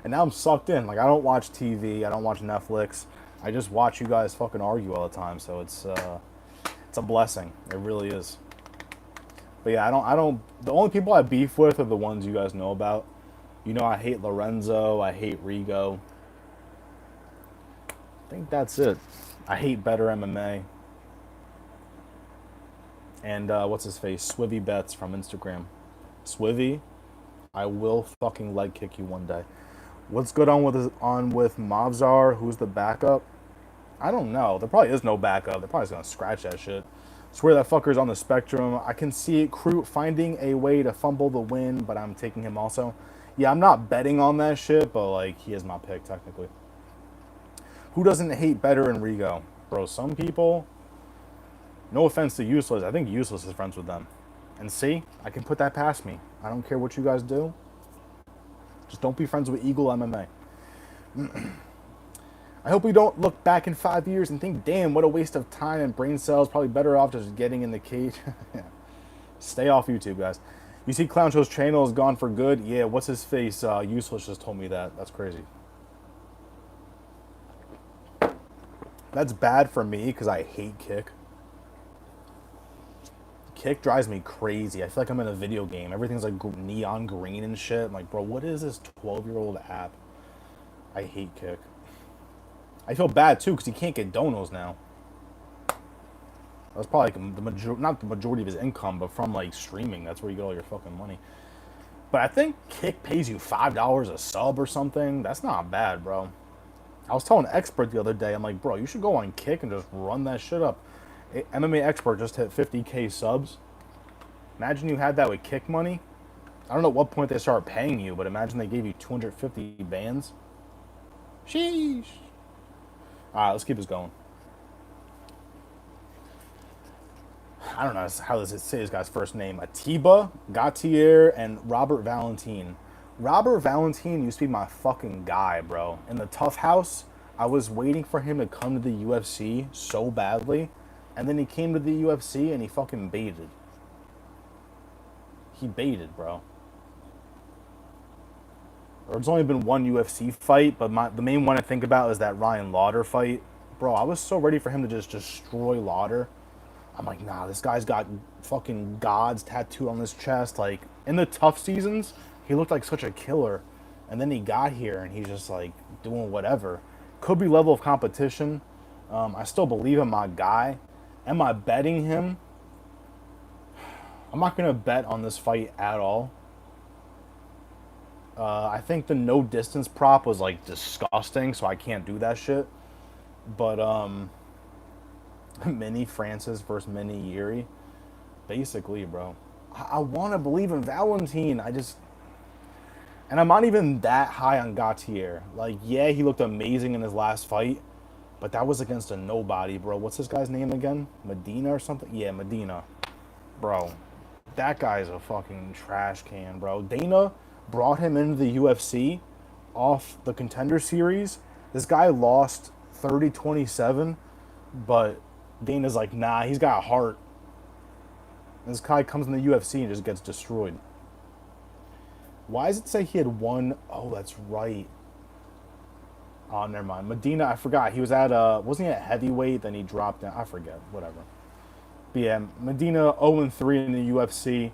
and now I'm sucked in. Like I don't watch TV. I don't watch Netflix. I just watch you guys fucking argue all the time. So it's a blessing. It really is. But yeah, I don't. The only people I beef with are the ones you guys know about. You know, I hate Lorenzo. I hate Rigo. I think that's it. I hate Better MMA. And what's his face? Swivy Bets from Instagram. Swivy, I will fucking leg kick you one day. What's good on with Mavzar? Who's the backup? I don't know. There probably is no backup. They're probably just gonna scratch that shit. Swear that fucker's on the spectrum. I can see it. Crute finding a way to fumble the win, but I'm taking him also. Yeah, I'm not betting on that shit, but like he is my pick technically. Who doesn't hate Better and Rigo? Bro, some people. No offense to Useless. I think Useless is friends with them. And see, I can put that past me. I don't care what you guys do. Just don't be friends with Eagle MMA. I hope we don't look back in 5 years and think, damn, what a waste of time and brain cells. Probably better off just getting in the cage. Stay off YouTube, guys. You see Clown Show's channel is gone for good? Yeah, what's his face? Useless just told me that. That's crazy. That's bad for me because I hate Kick. Kick drives me crazy. I feel like I'm in a video game. Everything's like neon green and shit. I'm like, bro, what is this 12-year-old app? I hate Kick. I feel bad too because he can't get donos now. That's probably like not the majority of his income, but from like streaming. That's where you get all your fucking money. But I think Kick pays you $5 a sub or something. That's not bad, bro. I was telling Expert the other day, I'm like, bro, you should go on Kick and just run that shit up. MMA Expert just hit 50K subs. Imagine you had that with Kick money. I don't know at what point they start paying you, but imagine they gave you 250 bands. Sheesh. Alright, let's keep this going. I don't know how does it say this guy's first name. Atiba, Gautier, and Robert Valentin. Robert Valentin used to be my fucking guy, bro. In the Tough House, I was waiting for him to come to the UFC so badly. And then he came to the UFC and he fucking baited. He baited, bro. There's only been one UFC fight, but the main one I think about is that Ryan Lauder fight. Bro, I was so ready for him to just destroy Lauder. I'm like, nah, this guy's got fucking gods tattooed on his chest. Like, in the tough seasons, he looked like such a killer. And then he got here and he's just like doing whatever. Could be level of competition. I still believe in my guy. Am I betting him? I'm not going to bet on this fight at all. I think the no distance prop was like disgusting, so I can't do that shit. But Mini Francis versus Mini Yuri, basically, bro. I want to believe in Valentin. And I'm not even that high on Gautier. Like, yeah, he looked amazing in his last fight, but that was against a nobody, bro. What's this guy's name again? Medina or something? Yeah, Medina. Bro, that guy's a fucking trash can, bro. Dana brought him into the UFC off the Contender Series This guy lost 30-27, but Dana's like, nah, he's got a heart. And this guy comes in the UFC and just gets destroyed. Why does it say he had one? Oh, that's right. Oh, never mind. Medina, I forgot. He was at, wasn't he at heavyweight? Then he dropped down. I forget. Whatever. But yeah, Medina 0-3 in the UFC.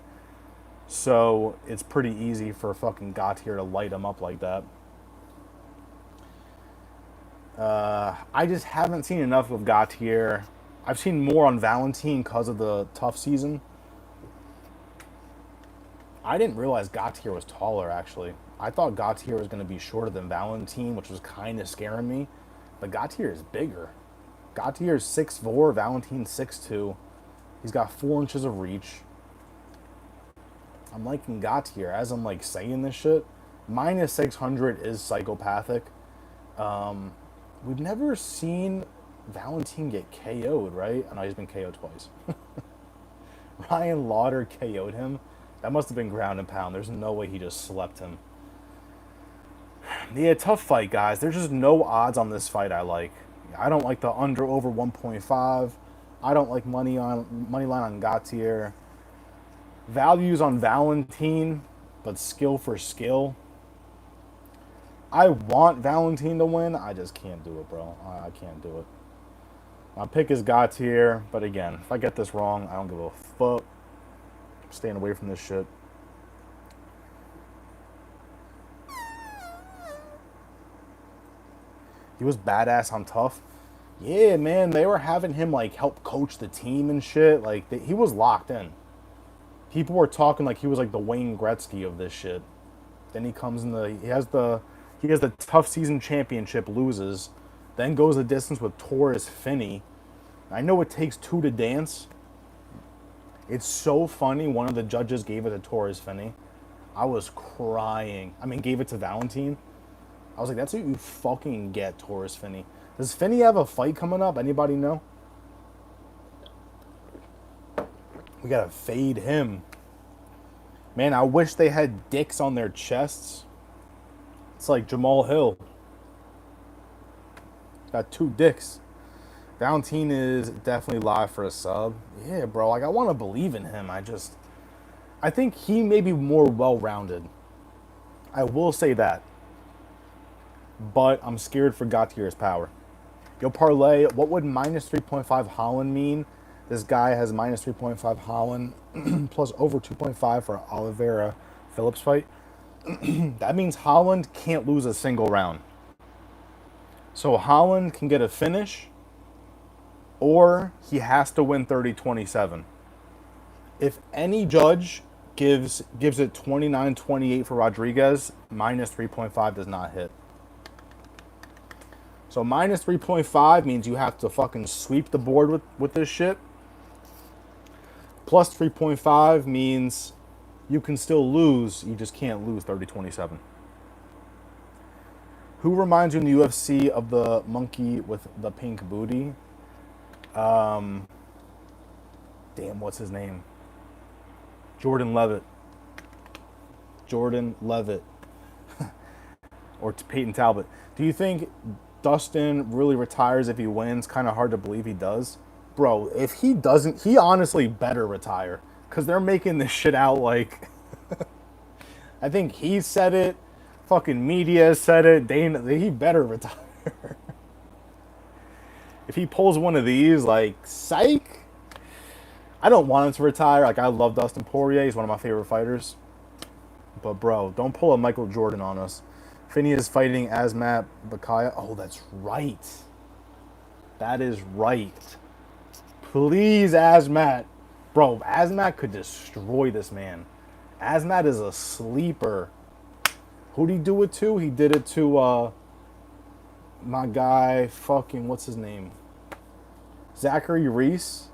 So it's pretty easy for fucking Gautier to light him up like that. I just haven't seen enough of Gautier. I've seen more on Valentin because of the tough season. I didn't realize Gautier was taller, actually. I thought Gautier was going to be shorter than Valentin, which was kind of scaring me. But Gautier is bigger. Gautier is 6'4", Valentin's 6'2". He's got 4 inches of reach. I'm liking Gautier. As I'm like saying this shit, minus 600 is psychopathic. We've never seen Valentin get KO'd, right? I know he's been KO'd twice. Ryan Lauder KO'd him. That must have been ground and pound. There's no way he just slept him. Yeah, tough fight, guys. There's just no odds on this fight I like. I don't like the under over 1.5. I don't like money line on Gautier. Values on Valentin, but skill for skill. I want Valentin to win. I just can't do it, bro. I can't do it. My pick is Gautier, but again, if I get this wrong, I don't give a fuck. I'm staying away from this shit. He was badass on Tough. Yeah, man, they were having him like help coach the team and shit. Like he was locked in. People were talking like he was like the Wayne Gretzky of this shit. Then he comes in he has the Tough Season Championship, loses, then goes the distance with Torres Finney. I know it takes 2 to dance. It's so funny. One of the judges gave it to Torres Finney. I was crying. I mean, gave it to Valentin. I was like, that's what you fucking get, Torres Finney. Does Finney have a fight coming up? Anybody know? We gotta fade him. Man, I wish they had dicks on their chests. It's like Jamal Hill. Got 2 dicks. Valentin is definitely live for a sub. Yeah, bro. Like, I want to believe in him. I think he may be more well-rounded. I will say that. But I'm scared for Gautier's power. Yo, parlay, what would minus 3.5 Holland mean? This guy has minus 3.5 Holland plus over 2.5 for Oliveira Phillips fight. That means Holland can't lose a single round. So Holland can get a finish, or he has to win 30-27. If any judge gives it 29-28 for Rodriguez, minus 3.5 does not hit. So minus 3.5 means you have to fucking sweep the board with this shit. Plus 3.5 means you can still lose, you just can't lose 30-27. Who reminds you in the UFC of the monkey with the pink booty? Damn, what's his name? Jordan Levitt. Or Peyton Talbot. Do you think Dustin really retires if he wins? Kind of hard to believe he does. Bro, if he doesn't, he honestly better retire. Because they're making this shit out like... I think he said it. Fucking media said it. He better retire. If he pulls one of these, like, psych. I don't want him to retire. Like, I love Dustin Poirier. He's one of my favorite fighters. But, bro, don't pull a Michael Jordan on us. Finney is fighting Asmat Bakaya. Oh, that's right. That is right. Please, Asmat. Bro, Asmat could destroy this man. Asmat is a sleeper. Who'd he do it to? He did it to, my guy, fucking, what's his name? Zachary Reese.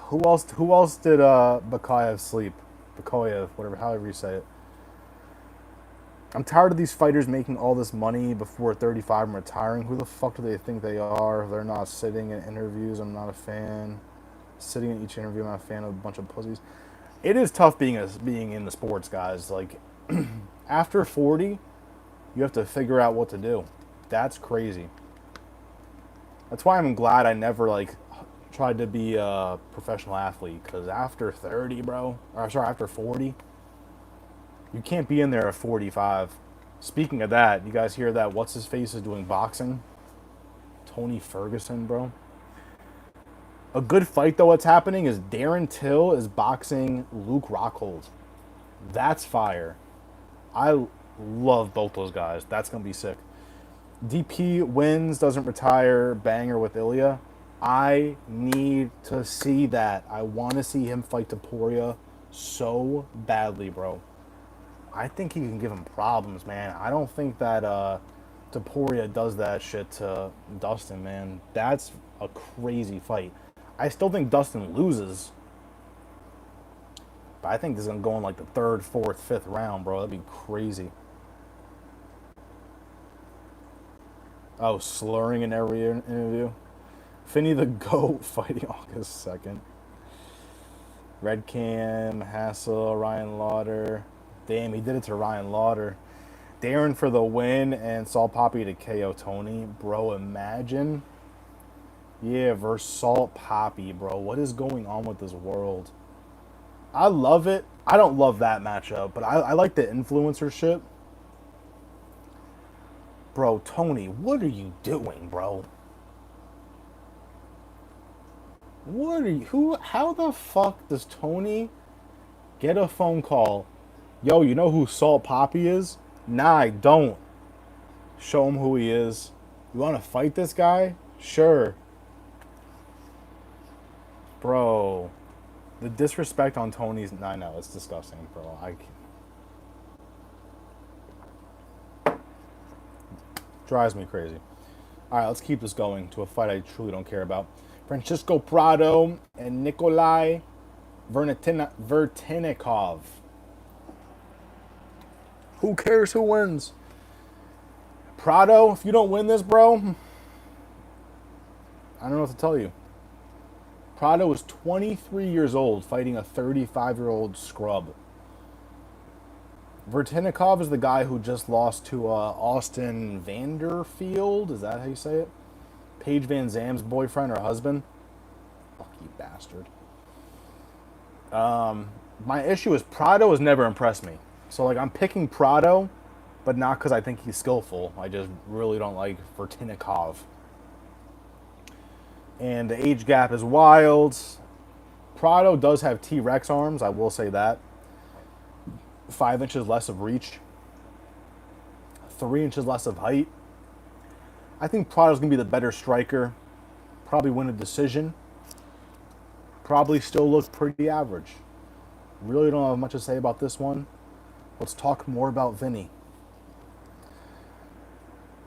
Who else did Bakayev sleep? Bakayev, whatever, however you say it. I'm tired of these fighters making all this money before 35 and retiring. Who the fuck do they think they are? They're not sitting in interviews. I'm not a fan. Sitting in each interview, I'm not a fan of a bunch of pussies. It is tough being in the sports, guys. Like, after 40, You have to figure out what to do. That's crazy. That's why I'm glad I never like tried to be a professional athlete, because after 30, bro, or sorry, after 40, you can't be in there at 45. Speaking of that, you guys hear that what's his face is doing boxing? Tony Ferguson, bro. A good fight though what's happening is Darren Till is boxing Luke Rockhold. That's fire. I love both those guys. That's going to be sick. DP wins, doesn't retire, banger with Ilya. I need to see that. I want to see him fight to Poirier so badly, bro. I think he can give him problems, man. I don't think that Taporia does that shit to Dustin, man. That's a crazy fight. I still think Dustin loses. But I think this is going to go in like the third, fourth, fifth round, bro. That'd be crazy. Oh, slurring in every interview. Finny the GOAT fighting August 2nd. Red Cam, Hassel, Ryan Lauder. Damn, he did it to Ryan Lauder. Darren for the win and Salt Poppy to KO Tony. Bro, imagine. Yeah, versus Salt Poppy, bro. What is going on with this world? I love it. I don't love that matchup, but I like the influencer shit. Bro, Tony, what are you doing, bro? What are you... How the fuck does Tony get a phone call? Yo, you know who Salt Poppy is? Nah, I don't. Show him who he is. You want to fight this guy? Sure. Bro. The disrespect on Tony's... I know, it's disgusting, bro. Drives me crazy. All right, let's keep this going to a fight I truly don't care about. Francisco Prado and Nikolai Vertinikov. Who cares who wins? Prado, if you don't win this, bro, I don't know what to tell you. Prado was 23 years old fighting a 35-year-old scrub. Vertinikov is the guy who just lost to Austin Vanderfield. Is that how you say it? Paige Van Zam's boyfriend or husband. Lucky bastard. My issue is Prado has never impressed me. So, like, I'm picking Prado, but not because I think he's skillful. I just really don't like Vertinikov. And the age gap is wild. Prado does have T-Rex arms, I will say that. 5 inches less of reach. 3 inches less of height. I think Prado's going to be the better striker. Probably win a decision. Probably still look pretty average. Really don't have much to say about this one. Let's talk more about Vinny.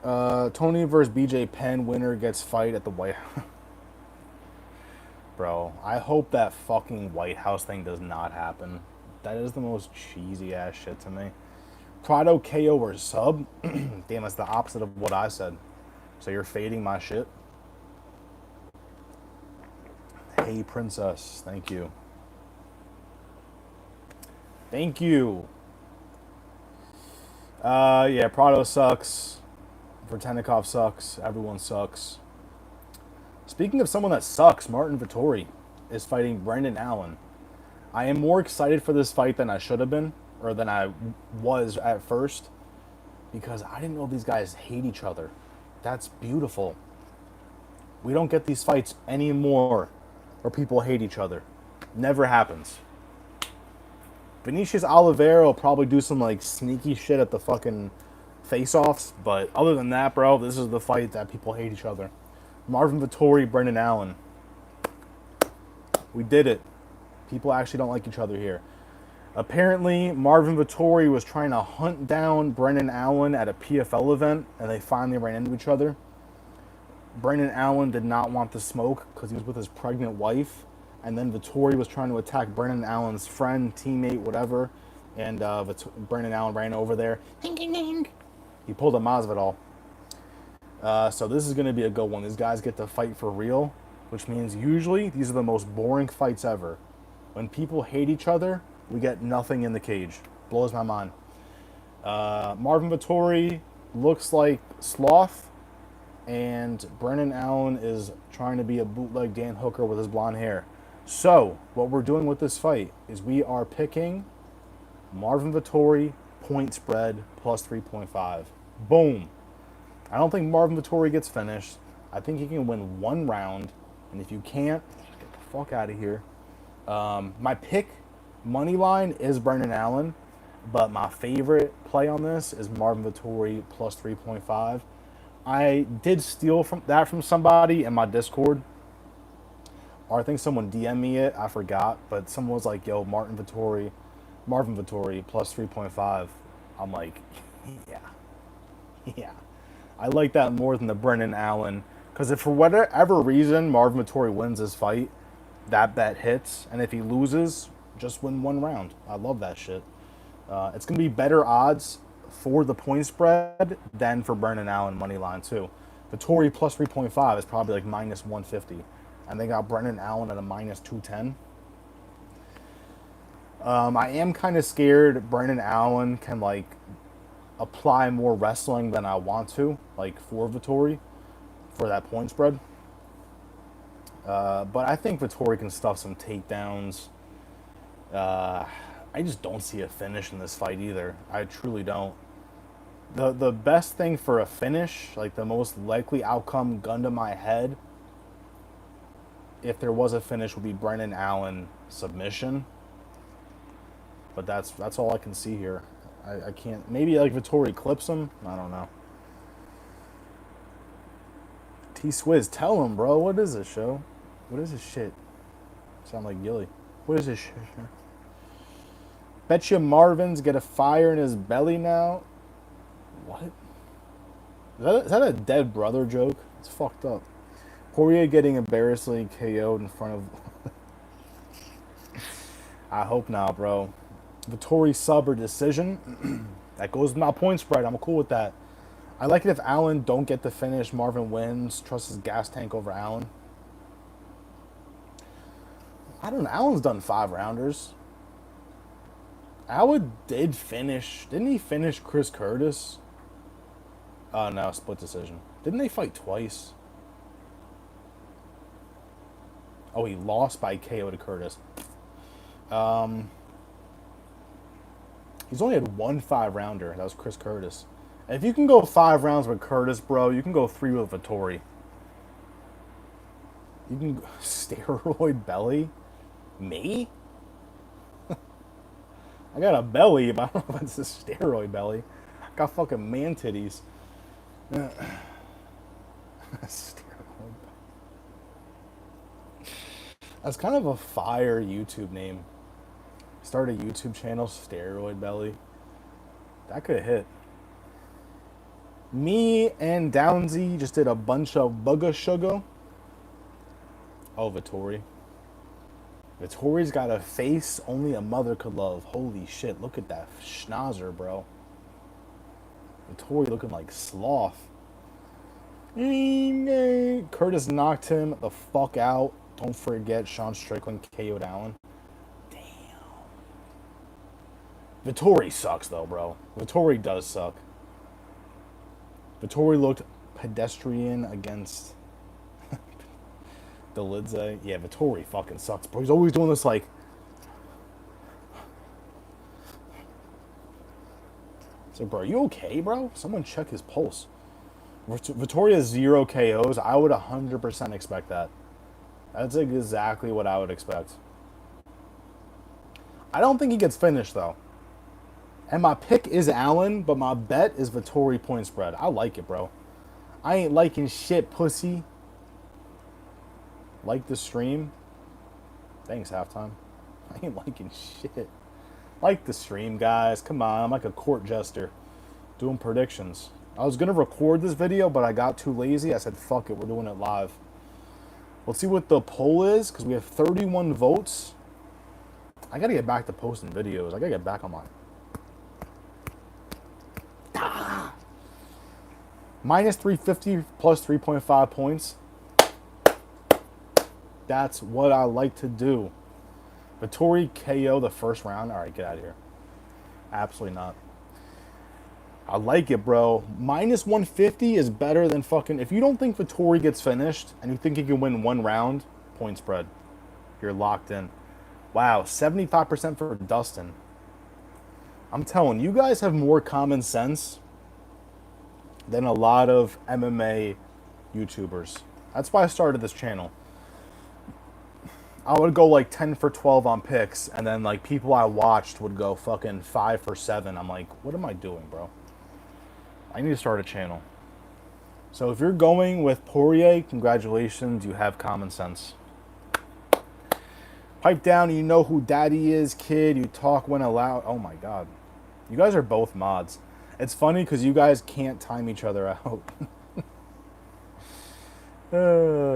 Tony versus BJ Penn. Winner gets fight at the White House. Bro, I hope that fucking White House thing does not happen. That is the most cheesy ass shit to me. Prado KO or sub? Damn, that's the opposite of what I said. So you're fading my shit? Hey, princess. Thank you. Thank you. Yeah, Prado sucks. Vertinikov sucks. Everyone sucks. Speaking of someone that sucks, Martin Vettori is fighting Brendan Allen. I am more excited for this fight than I should have been, or than I was at first, because I didn't know these guys hate each other. That's beautiful. We don't get these fights anymore where people hate each other. Never happens. Vinicius Oliveira will probably do some like sneaky shit at the fucking face-offs, but other than that, bro, this is the fight that people hate each other. Marvin Vettori, Brendan Allen. We did it. People actually don't like each other here. Apparently, Marvin Vettori was trying to hunt down Brendan Allen at a PFL event, and they finally ran into each other. Brendan Allen did not want the smoke because he was with his pregnant wife, and then Vettori was trying to attack Brendan Allen's friend, teammate, whatever, and Brendan Allen ran over there. Ding, ding, ding. He pulled a Masvidal. So this is going to be a good one. These guys get to fight for real, which means usually these are the most boring fights ever. When people hate each other, we get nothing in the cage. Blows my mind. Marvin Vettori, looks like Sloth, and Brendan Allen is trying to be a bootleg Dan Hooker with his blonde hair. So, what we're doing with this fight is we are picking Marvin Vettori, point spread, plus 3.5. Boom. I don't think Marvin Vettori gets finished. I think he can win one round. And if you can't, get the fuck out of here. My pick, money line, is Brendan Allen. But my favorite play on this is Marvin Vettori, plus 3.5. I did steal from somebody in my Discord. Or I think someone DM'd me it. I forgot. But someone was like, yo, Marvin Vettori, plus 3.5. I'm like, yeah. Yeah. I like that more than the Brendan Allen. Because if for whatever reason Marvin Vettori wins this fight, that bet hits. And if he loses, just win one round. I love that shit. It's going to be better odds for the point spread than for Brendan Allen money line too. Vettori plus 3.5 is probably like minus 150. And they got Brendan Allen at a minus 210. I am kind of scared Brendan Allen can like apply more wrestling than I want to, like for Vettori, for that point spread. But I think Vettori can stuff some takedowns. I just don't see a finish in this fight either. I truly don't. The best thing for a finish, like the most likely outcome, gun to my head, if there was a finish, would be Brendan Allen submission. But that's all I can see here. I can't. Maybe like Vettori clips him. I don't know. T-Swizz, tell him, bro. What is this show? What is this shit? Sound like Gilly. What is this shit? Betcha Marvin's get a fire in his belly now. What? Is that a dead brother joke? It's fucked up. Poirier getting embarrassingly KO'd in front of... I hope not, bro. Vettori sub or decision. That goes with my point spread. I'm cool with that. I like it if Allen don't get the finish. Marvin wins. Trust his gas tank over Allen. I don't know. Allen's done 5-rounders. Allen did finish. Didn't he finish Chris Curtis? Oh, no. Split decision. Didn't they fight twice? Oh, he lost by KO to Curtis. He's only had one 5-rounder. That was Chris Curtis. And if you can go 5 rounds with Curtis, bro, you can go 3 with Vettori. You can... Steroid belly? Me? I got a belly, but I don't know if it's a steroid belly. I got fucking man titties. Steroid. That's kind of a fire YouTube name. Start a YouTube channel, Steroid Belly. That could hit. Me and Downsy just did a bunch of bugga sugar. Oh, Vettori. Vettori's got a face only a mother could love. Holy shit, look at that schnauzer, bro. Vettori looking like Sloth. Curtis knocked him the fuck out. Don't forget Sean Strickland KO'd Allen. Damn. Vettori sucks, though, bro. Vettori does suck. Vettori looked pedestrian against Delidze. Yeah, Vettori fucking sucks, bro. He's always doing this, like... So, bro, are you okay, bro? Someone check his pulse. Vettori has 0 KOs. I would 100% expect that. That's exactly what I would expect. I don't think he gets finished, though. And my pick is Allen, but my bet is Vettori point spread. I like it, bro. I ain't liking shit, pussy. Like the stream. Thanks, halftime. I ain't liking shit. Like the stream, guys. Come on, I'm like a court jester. Doing predictions. I was going to record this video, but I got too lazy. I said, fuck it, we're doing it live. Let's see what the poll is, because we have 31 votes. I got to get back to posting videos. I got to get back on my... Minus 350 plus 3.5 points. That's what I like to do. Vettori KO the first round. All right, get out of here. Absolutely not. I like it, bro. Minus 150 is better than fucking... If you don't think Vettori gets finished and you think he can win one round, point spread. You're locked in. Wow, 75% for Dustin. I'm telling you, guys have more common sense than a lot of MMA YouTubers. That's why I started this channel. I would go like 10 for 12 on picks, and then like people I watched would go fucking 5 for 7. I'm like, what am I doing, bro? I need to start a channel. So if you're going with Poirier, congratulations, you have common sense. Pipe down, you know who daddy is, kid. You talk when allowed. Oh my god. You guys are both mods. It's funny because you guys can't time each other out.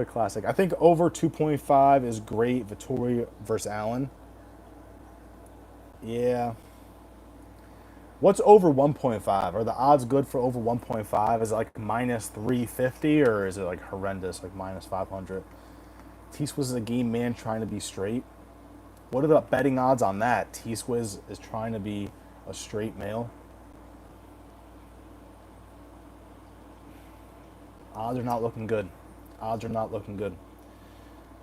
Classic. I think over 2.5 is great. Vettori versus Allen. Yeah. What's over 1.5? Are the odds good for over 1.5? Is it like minus 350 or is it like horrendous, like minus 500? T-Swiss is a game man trying to be straight. What are the betting odds on that? T-Swiss is trying to be a straight male. Odds are not looking good. Odds are not looking good.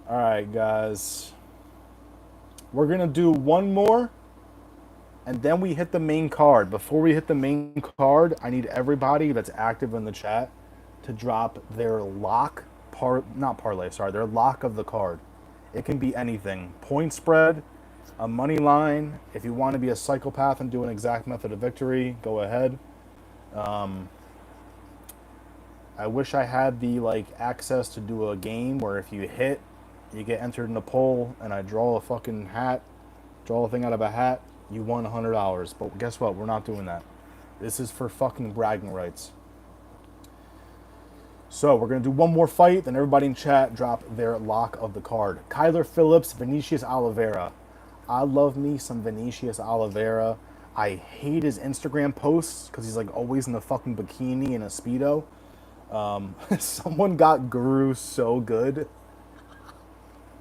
All right, guys. We're going to do one more, and then we hit the main card. Before we hit the main card, I need everybody that's active in the chat to drop their lock, their lock of the card. It can be anything. Point spread, a money line. If you want to be a psychopath and do an exact method of victory, go ahead. I wish I had the access to do a game where if you hit, you get entered in a poll, and I draw a fucking hat, draw a thing out of a hat, you won $100. But guess what? We're not doing that. This is for fucking bragging rights. So we're gonna do one more fight, then everybody in chat drop their lock of the card. Kyler Phillips, Vinicius Oliveira. I love me some Vinicius Oliveira. I hate his Instagram posts because he's like always in the fucking bikini and a Speedo. Someone got Guru so good.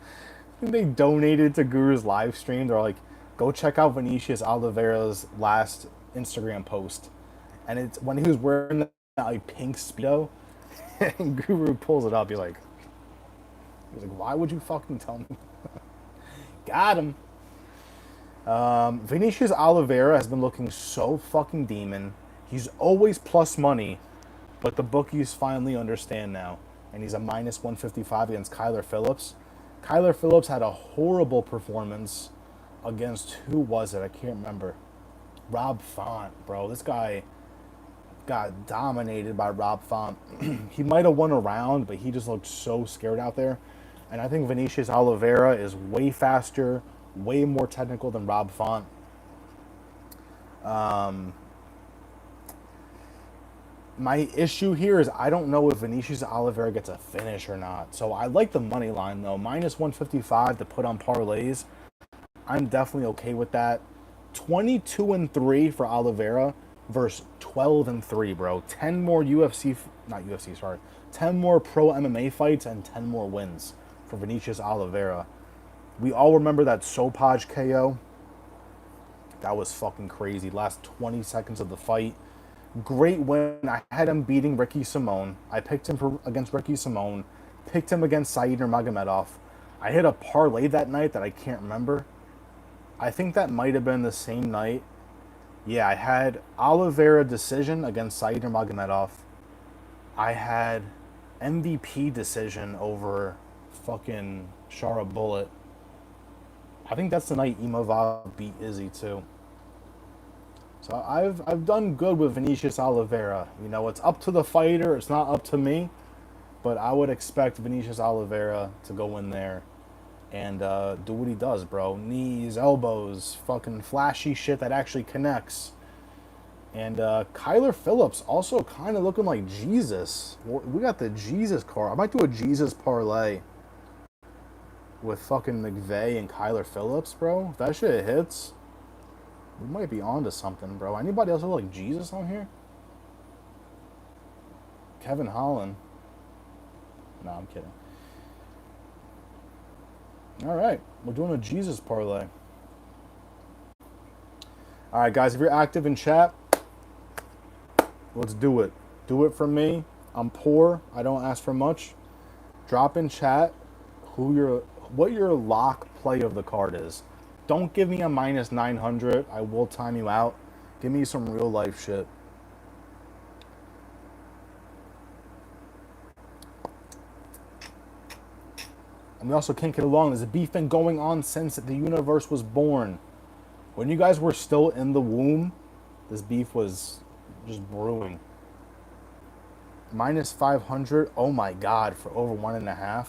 I think they donated to Guru's live stream. They're like, go check out Vinicius Oliveira's last Instagram post. And it's when he was wearing that like pink Speedo, and Guru pulls it up. He's like, why would you fucking tell me? Got him. Vinicius Oliveira has been looking so fucking demon. He's always plus money. But the bookies finally understand now. And he's a minus 155 against Kyler Phillips. Kyler Phillips had a horrible performance against, who was it? I can't remember. Rob Font, bro. This guy got dominated by Rob Font. He might have won a round, but he just looked so scared out there. And I think Vinicius Oliveira is way faster, way more technical than Rob Font. My issue here is I don't know if Vinicius Oliveira gets a finish or not. So I like the money line, though. Minus 155 to put on parlays. I'm definitely okay with that. 22-3 for Oliveira versus 12-3, bro. 10 more 10 more pro MMA fights and 10 more wins for Vinicius Oliveira. We all remember that Sopaj KO. That was fucking crazy. Last 20 seconds of the fight. Great win. I had him beating Ricky Simone. I picked him against Ricky Simone. Picked him against Said Nurmagomedov. I hit a parlay that night that I can't remember. I think that might have been the same night. Yeah, I had Oliveira decision against Said Nurmagomedov. I had MVP decision over fucking Shara Bullet. I think that's the night Imavov beat Izzy too. So I've done good with Vinicius Oliveira. You know, it's up to the fighter. It's not up to me. But I would expect Vinicius Oliveira to go in there and do what he does, bro. Knees, elbows, fucking flashy shit that actually connects. And Kyler Phillips also kind of looking like Jesus. We got the Jesus card. I might do a Jesus parlay with fucking McVeigh and Kyler Phillips, bro. If that shit hits, we might be onto something, bro. Anybody else look like Jesus on here? Kevin Holland. No, I'm kidding. All right, we're doing a Jesus parlay. All right, guys, if you're active in chat, Let's do it. Do it for me. I'm poor. I don't ask for much. Drop in chat what your lock play of the card is. Don't give me a minus 900. I will time you out. Give me some real life shit. And we also can't get along. There's a beef been going on since the universe was born. When you guys were still in the womb, this beef was just brewing. Minus 500. Oh my god, for over 1.5.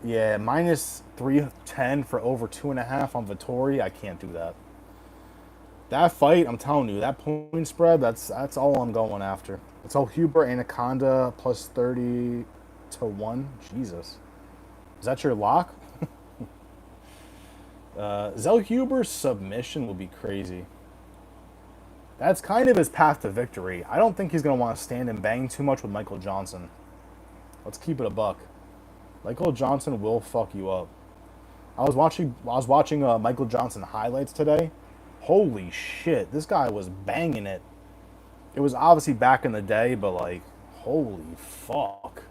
Yeah, minus 310 for over 2.5 on Vittori. I can't do that. That fight, I'm telling you, that point spread, that's all I'm going after. It's all Huber, Anaconda, plus 30 to 1. Jesus. Is that your lock? Zell Huber's submission will be crazy. That's kind of his path to victory. I don't think he's going to want to stand and bang too much with Michael Johnson. Let's keep it a buck. Michael Johnson will fuck you up. I was watching Michael Johnson highlights today. Holy shit, this guy was banging it. It was obviously back in the day, but like, holy fuck.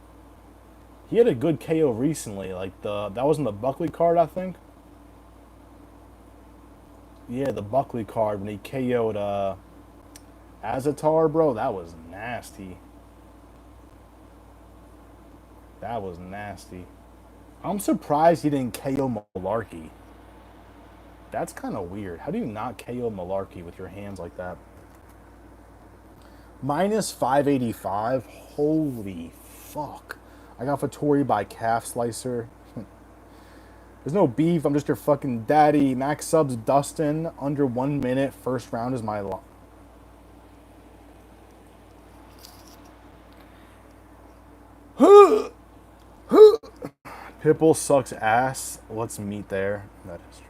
He had a good KO recently, like that wasn't the Buckley card, I think. Yeah, the Buckley card when he KO'd Azatar, bro, that was nasty. That was nasty. I'm surprised he didn't KO Malarkey. That's kind of weird. How do you not KO Malarkey with your hands like that? Minus 585. Holy fuck. I got Vittori by Calf Slicer. There's no beef. I'm just your fucking daddy. Max subs Dustin. Under 1 minute. First round is my lock. Pitbull sucks ass. Let's meet there. That is true.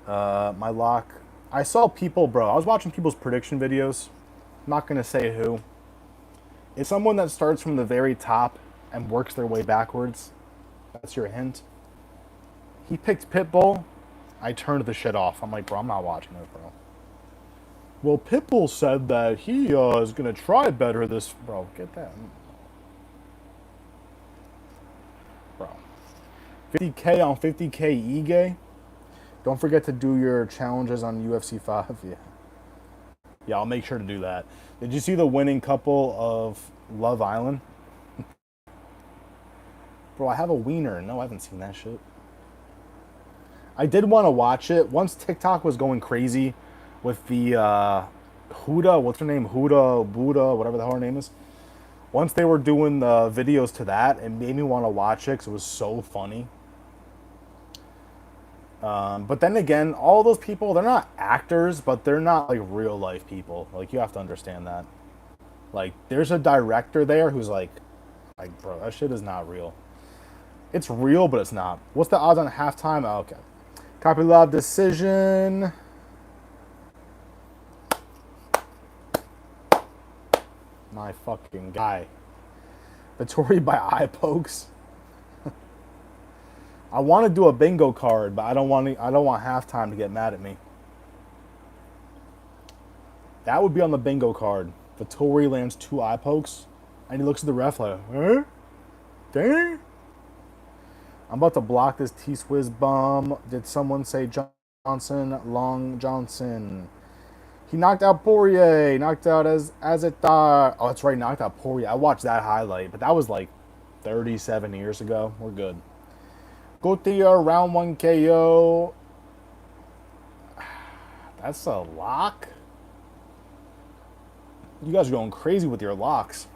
My lock. I saw people, bro. I was watching people's prediction videos. I'm not going to say who. It's someone that starts from the very top and works their way backwards. That's your hint. He picked Pitbull. I turned the shit off. I'm like, bro, I'm not watching it, bro. Well, Pitbull said that he is going to try better this... Bro, get that. Bro. 50K on 50K Ige. Don't forget to do your challenges on UFC 5. Yeah. Yeah, I'll make sure to do that. Did you see the winning couple of Love Island? Bro, I have a wiener. No, I haven't seen that shit. I did want to watch it. Once TikTok was going crazy with the Huda, what's her name? Huda, Buddha, whatever the hell her name is. Once they were doing the videos to that, it made me want to watch it because it was so funny. But then again, all those people, they're not actors, but they're not like real life people. Like, you have to understand that. Like, there's a director there who's like, bro, that shit is not real. It's real, but it's not. What's the odds on halftime? Oh, okay. Copy love decision. My fucking guy. Vittori by eye pokes. I want to do a bingo card, but I don't want halftime to get mad at me. That would be on the bingo card. Vittori lands 2 eye pokes, and he looks at the ref like, huh? Dang. I'm about to block this T-Swizz bum. Did someone say Johnson? Long Johnson. He knocked out Poirier. Knocked out Azatar. Oh, that's right. Knocked out Poirier. I watched that highlight, but that was like 37 years ago. We're good. Gautier, round 1 KO. That's a lock? You guys are going crazy with your locks.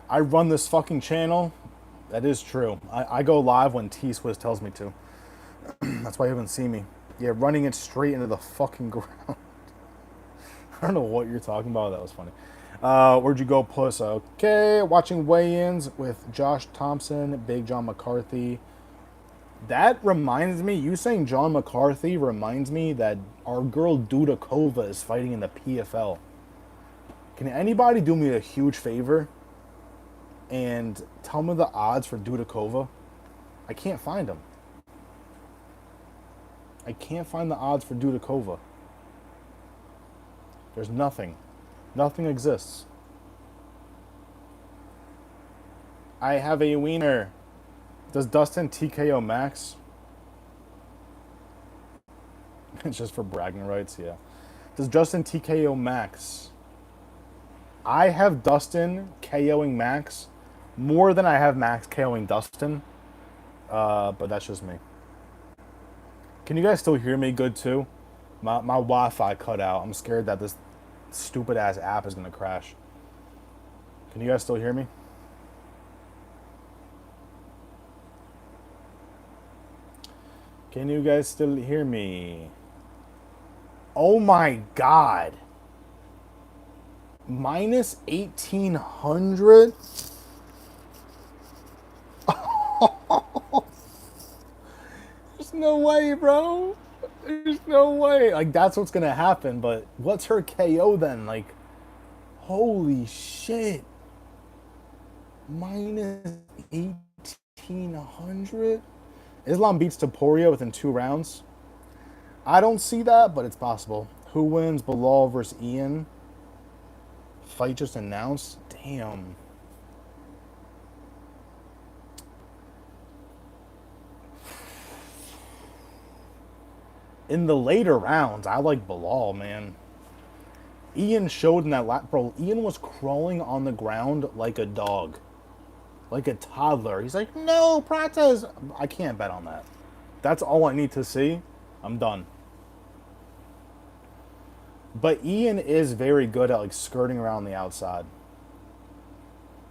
I run this fucking channel. That is true. I go live when T-Swizz tells me to. That's why you haven't seen me. Yeah, running it straight into the fucking ground. I don't know what you're talking about. That was funny. Where'd you go, puss? Okay, watching weigh-ins with Josh Thompson, Big John McCarthy. That reminds me, you saying John McCarthy reminds me that our girl Dudakova is fighting in the PFL. Can anybody do me a huge favor and tell me the odds for Dudakova? I can't find them. I can't find the odds for Dudakova. There's nothing. Nothing exists. I have a wiener. Does Dustin TKO Max? It's just for bragging rights, yeah. Does Justin TKO Max? I have Dustin KOing Max more than I have Max KOing Dustin. But that's just me. Can you guys still hear me good too? My Wi-Fi cut out. I'm scared that this stupid ass app is gonna crash. Can you guys still hear me? Can you guys still hear me? Oh my god. Minus 1,800? There's no way, bro. There's no way. Like, that's what's gonna happen, but what's her KO then? Like, holy shit. Minus 1,800? Islam beats Poirier within 2 rounds. I don't see that, but it's possible. Who wins? Bilal versus Ian. Fight just announced. Damn. In the later rounds, I like Bilal, man. Ian showed in that bro, Ian was crawling on the ground like a dog. Like a toddler. He's like, no, Prates. I can't bet on that. That's all I need to see. I'm done. But Ian is very good at like skirting around the outside.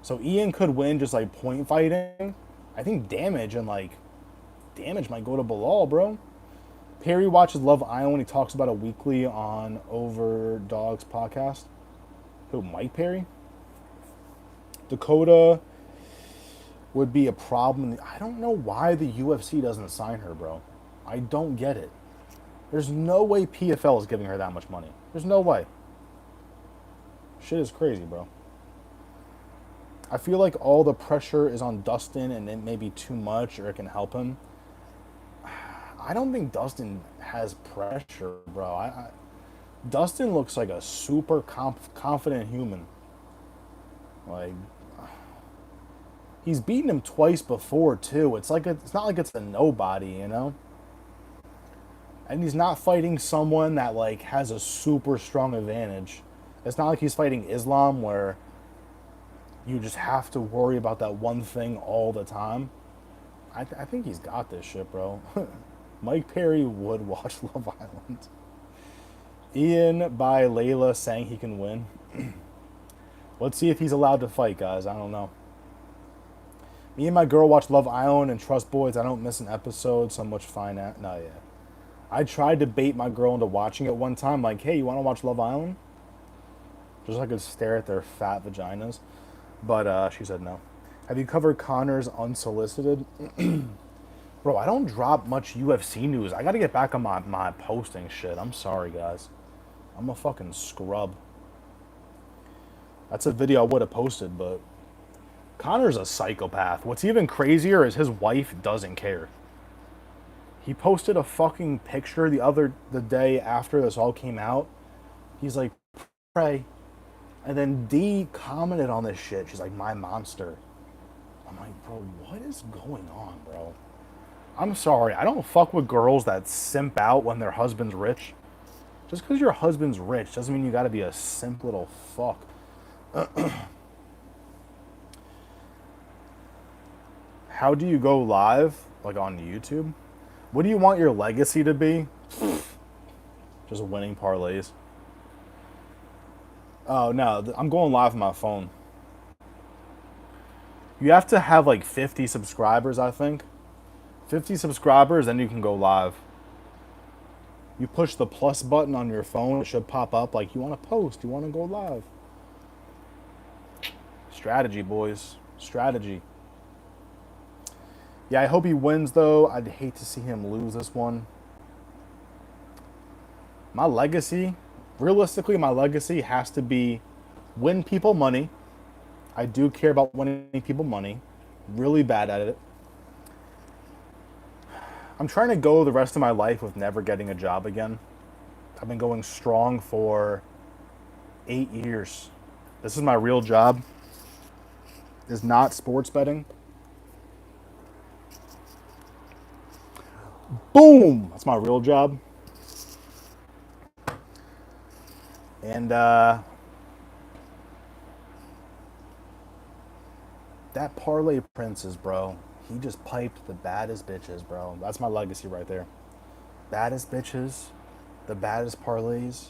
So Ian could win just like point fighting. I think damage might go to Bilal, bro. Perry watches Love Island. He talks about it weekly on Overdogs podcast. Who, Mike Perry? Dakota would be a problem. I don't know why the UFC doesn't sign her, bro. I don't get it. There's no way PFL is giving her that much money. There's no way. Shit is crazy, bro. I feel like all the pressure is on Dustin and it may be too much or it can help him. I don't think Dustin has pressure, bro. Dustin looks like a super confident human. Like, he's beaten him twice before too. It's not like it's a nobody, you know. And he's not fighting someone that like has a super strong advantage. It's not like he's fighting Islam where you just have to worry about that one thing all the time. I think he's got this shit, bro. Mike Perry would watch Love Island. Ian by Layla saying he can win. Let's see if he's allowed to fight, guys. I don't know. Me and my girl watch Love Island and Trust Boys. I don't miss an episode. So much fine at. No, yeah. I tried to bait my girl into watching it one time. Like, hey, you want to watch Love Island? Just so I could stare at their fat vaginas. But she said no. Have you covered Connor's unsolicited? Bro, I don't drop much UFC news. I gotta get back on my posting shit. I'm sorry, guys. I'm a fucking scrub. That's a video I would have posted, but Connor's a psychopath. What's even crazier is his wife doesn't care. He posted a fucking picture the day after this all came out. He's like, pray. And then D commented on this shit. She's like, my monster. I'm like, bro, what is going on, bro? I'm sorry. I don't fuck with girls that simp out when their husband's rich. Just because your husband's rich doesn't mean you gotta be a simp little fuck. How do you go live? Like on YouTube? What do you want your legacy to be? Just winning parlays. Oh, no. I'm going live on my phone. You have to have like 50 subscribers, I think. 50 subscribers, then you can go live. You push the plus button on your phone, it should pop up like you want to post, you want to go live. Strategy, boys. Strategy. Yeah, I hope he wins, though. I'd hate to see him lose this one. My legacy, realistically, my legacy has to be win people money. I do care about winning people money. Really bad at it. I'm trying to go the rest of my life with never getting a job again. I've been going strong for 8 years. This is my real job. It's not sports betting. Boom! That's my real job. And that parlay princess, bro. He just piped the baddest bitches, bro. That's my legacy right there. Baddest bitches, the baddest parlays,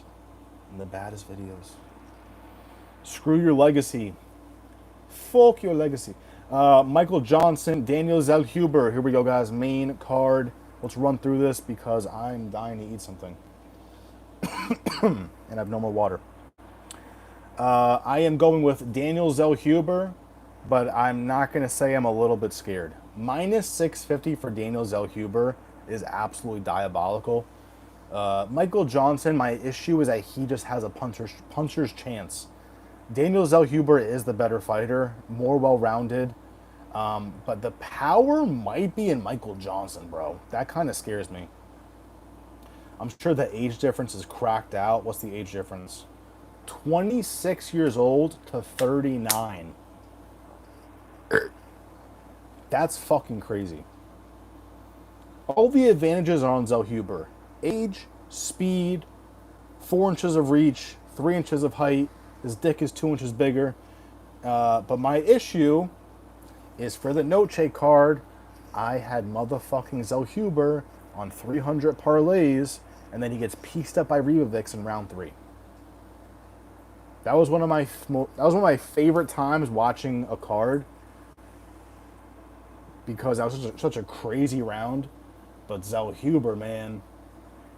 and the baddest videos. Screw your legacy. Fuck your legacy. Michael Johnson, Daniel Zellhuber. Here we go, guys. Main card. Let's run through this because I'm dying to eat something. And I have no more water. I am going with Daniel Zellhuber, but I'm not going to say I'm a little bit scared. Minus 650 for Daniel Zellhuber is absolutely diabolical. Michael Johnson, my issue is that he just has a puncher's chance. Daniel Zellhuber is the better fighter, more well-rounded. But the power might be in Michael Johnson, bro. That kind of scares me. I'm sure the age difference is cracked out. What's the age difference? 26 years old to 39. That's fucking crazy. All the advantages are on Zellhuber. Age, speed, 4 inches of reach, 3 inches of height. His dick is 2 inches bigger. But my issue is for the Noche card, I had motherfucking Zellhuber on 300 parlays, and then he gets pieced up by Ribovics in round 3. That was one of my favorite times watching a card because that was such a crazy round. But Zellhuber, man,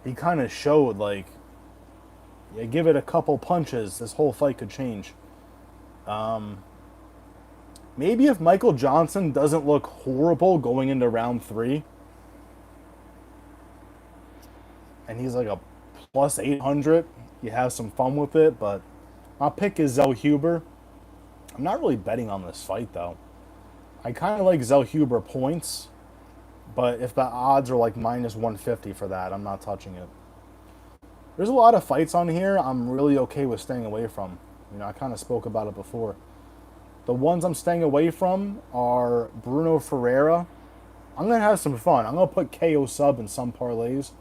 he kind of showed like, yeah, give it a couple punches, this whole fight could change. Maybe if Michael Johnson doesn't look horrible going into round 3, and he's like a plus 800, you have some fun with it, but my pick is Zellhuber. I'm not really betting on this fight, though. I kind of like Zellhuber points, but if the odds are like minus 150 for that, I'm not touching it. There's a lot of fights on here I'm really okay with staying away from. You know, I kind of spoke about it before. The ones I'm staying away from are Bruno Ferreira. I'm going to have some fun. I'm going to put KO sub in some parlays.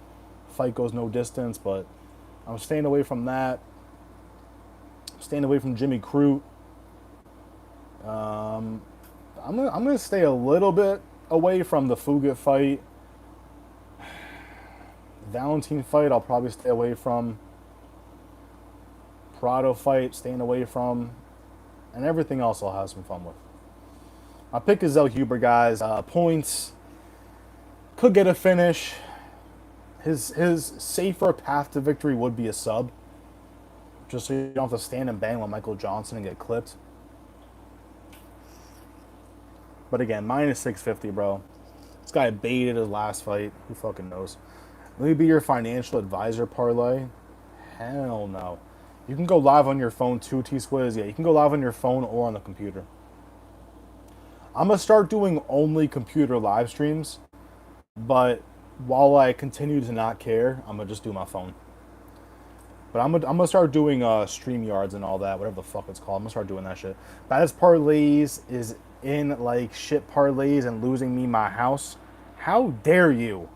Fight goes no distance, but I'm staying away from that. Staying away from Jimmy Crute. I'm gonna stay a little bit away from the Fugit fight. Valentine fight, I'll probably stay away from. Prado fight, staying away from. And everything else I'll have some fun with. My pick is Zellhuber, guys. Points. Could get a finish. His safer path to victory would be a sub. Just so you don't have to stand and bang with Michael Johnson and get clipped. But again, minus 650, bro. This guy baited his last fight. Who fucking knows? Let me be your financial advisor, parlay. Hell no. You can go live on your phone too, T-Squiz. Yeah, you can go live on your phone or on the computer. I'm going to start doing only computer live streams. But while I continue to not care, I'm going to just do my phone. But I'm gonna start doing StreamYards and all that, whatever the fuck it's called. I'm going to start doing that shit. Baddest parlays is in like shit parlays and losing me my house. How dare you?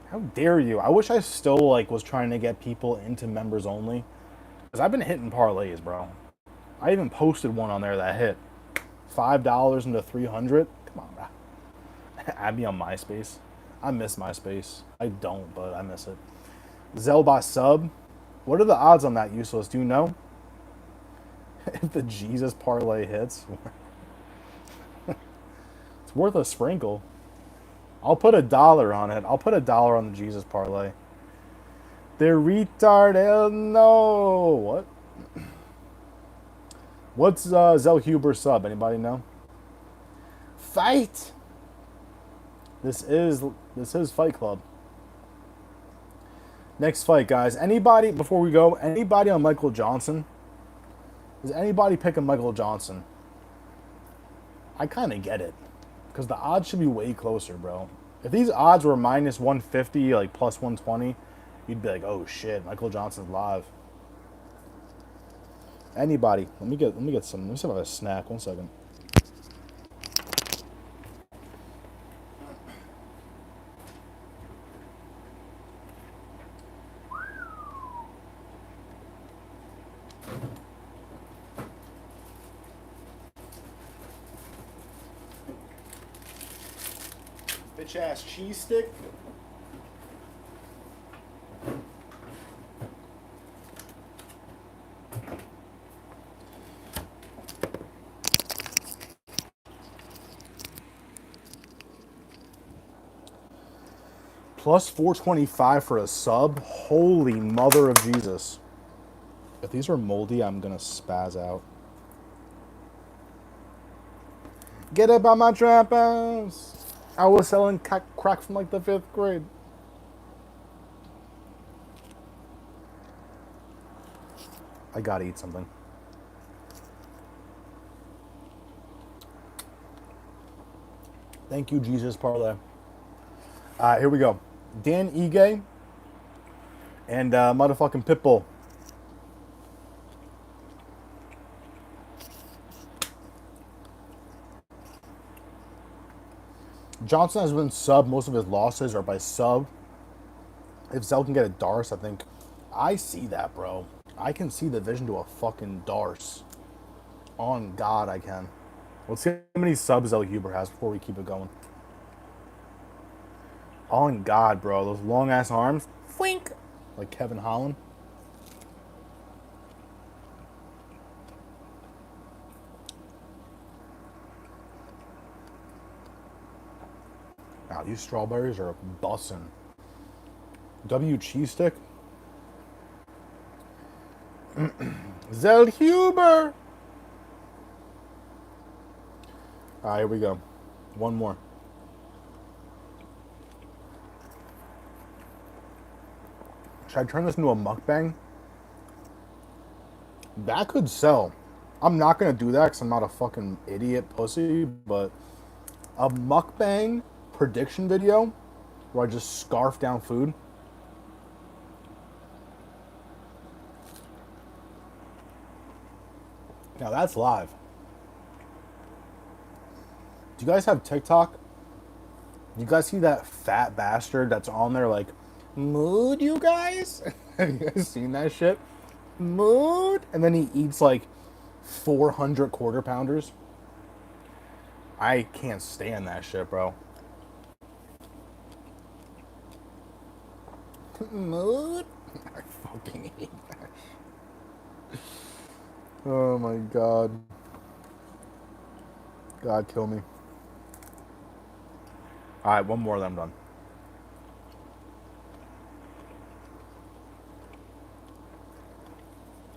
How dare you? I wish I still like was trying to get people into members only, because I've been hitting parlays, bro. I even posted one on there that hit $5 into 300. Come on, bro. Add me on MySpace. I miss MySpace. I don't, but I miss it. Zelba sub. What are the odds on that, Useless? Do you know? If the Jesus parlay hits, it's worth a sprinkle. I'll put $1 on it. I'll put $1 on the Jesus parlay. They're retarded. No. What? What's Zellhuber sub? Anybody know? Fight. This is Fight Club. Next fight, guys. Anybody before we go? Anybody on Michael Johnson? Is anybody picking Michael Johnson? I kind of get it. Because the odds should be way closer, bro. If these odds were minus 150, like plus 120, you'd be like, oh shit, Michael Johnson's live. Anybody. Let me get some. Let me see if I have a snack. 1 second. Bitch ass cheese stick. Plus 425 for a sub. Holy mother of Jesus. If these are moldy, I'm gonna spaz out. Get up on my trap house. I was selling crack from like the 5th grade. I gotta eat something. Thank you, Jesus Parlay. Here we go. Dan Ige and motherfucking Pitbull. Johnson has been sub. Most of his losses are by sub. If Zell can get a Darce, I think. I see that, bro. I can see the vision to a fucking Darce. On God, I can. Let's see how many subs Zell Huber has before we keep it going. On God, bro. Those long-ass arms. Fwink! Like Kevin Holland. Wow, these strawberries are bussin'. W cheese stick. Zell Huber! Alright, here we go. One more. Should I turn this into a mukbang? That could sell. I'm not going to do that because I'm not a fucking idiot pussy, but a mukbang prediction video where I just scarf down food. Now that's live. Do you guys have TikTok? You guys see that fat bastard that's on there like, mood, you guys? Have you guys seen that shit? Mood? And then he eats like 400 quarter pounders. I can't stand that shit, bro. Mood? I fucking hate that. Oh my God. God, kill me. Alright, one more, then I'm done.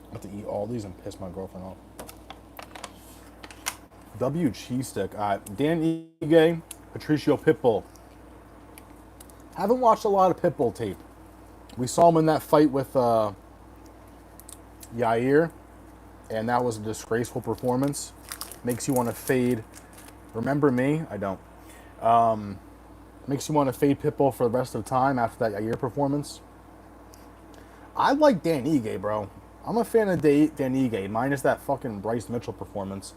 I have to eat all these and piss my girlfriend off. W cheese stick. Alright, Dan Ige, Patricio Pitbull. Haven't watched a lot of Pitbull tape. We saw him in that fight with Yair, and that was a disgraceful performance. Makes you want to fade. Remember me? I don't. Makes you want to fade Pitbull for the rest of the time after that Yair performance. I like Dan Ige, bro. I'm a fan of Dan Ige, minus that fucking Bryce Mitchell performance.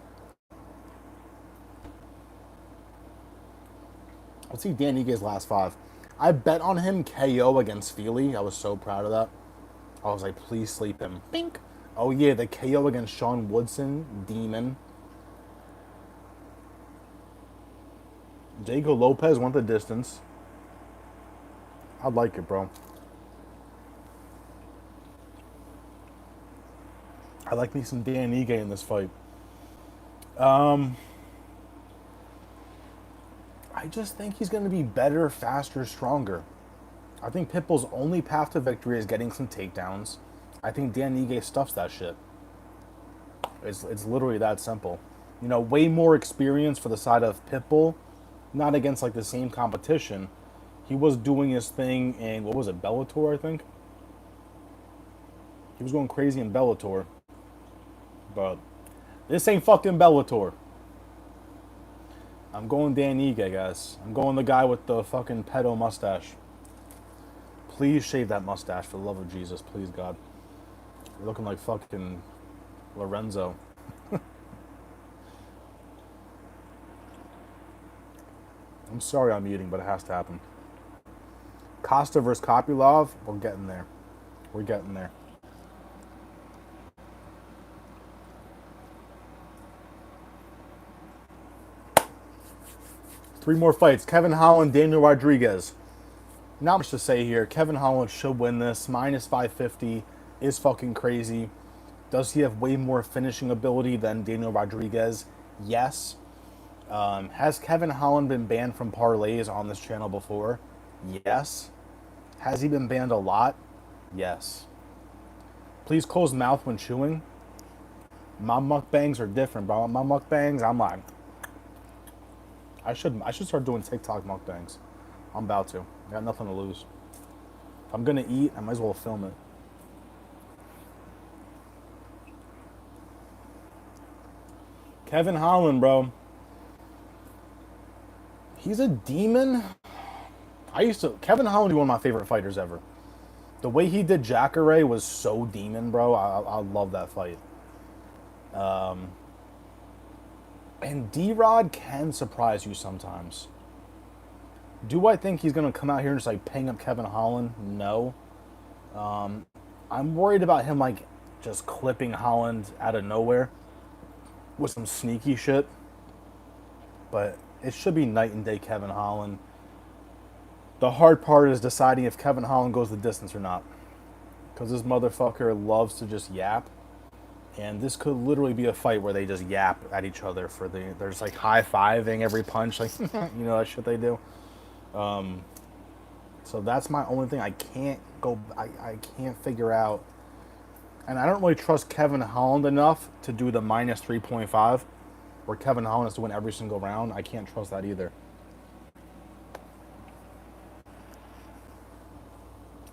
Let's see Dan Ige's last 5. I bet on him KO against Feely. I was so proud of that. I was like, please sleep him. Bink. Oh yeah, the KO against Sean Woodson. Demon. Diego Lopez went the distance. I like it, bro. I like me some Dan Ige in this fight. I just think he's going to be better, faster, stronger. I think Pitbull's only path to victory is getting some takedowns. I think Dan Ige stuffs that shit. It's literally that simple. You know, way more experience for the side of Pitbull, not against like the same competition. He was doing his thing in, what was it, Bellator, I think? He was going crazy in Bellator. But this ain't fucking Bellator. I'm going Dan Ige, guys. I'm going the guy with the fucking pedo mustache. Please shave that mustache for the love of Jesus, please, God. You're looking like fucking Lorenzo. I'm sorry I'm eating, but it has to happen. Costa versus Kopylov, we're getting there. We're getting there. Three more fights. Kevin Holland, Daniel Rodriguez. Not much to say here. Kevin Holland should win this. Minus 550 is fucking crazy. Does he have way more finishing ability than Daniel Rodriguez? Yes. Has Kevin Holland been banned from parlays on this channel before? Yes. Has he been banned a lot? Yes. Please close mouth when chewing. My mukbangs are different, bro. My mukbangs, I'm like, I should start doing TikTok mukbangs. I'm about to. I got nothing to lose. If I'm gonna eat, I might as well film it. Kevin Holland, bro. He's a demon. Kevin Holland is one of my favorite fighters ever. The way he did Jacare was so demon, bro. I love that fight. And D-Rod can surprise you sometimes. Do I think he's going to come out here and just like ping up Kevin Holland? No. I'm worried about him like just clipping Holland out of nowhere with some sneaky shit. But it should be night and day Kevin Holland. The hard part is deciding if Kevin Holland goes the distance or not. Because this motherfucker loves to just yap. And this could literally be a fight where they just yap at each other there's like high-fiving every punch, like, you know, that shit they do. So that's my only thing I can't figure out. And I don't really trust Kevin Holland enough to do the minus 3.5, where Kevin Holland has to win every single round. I can't trust that either.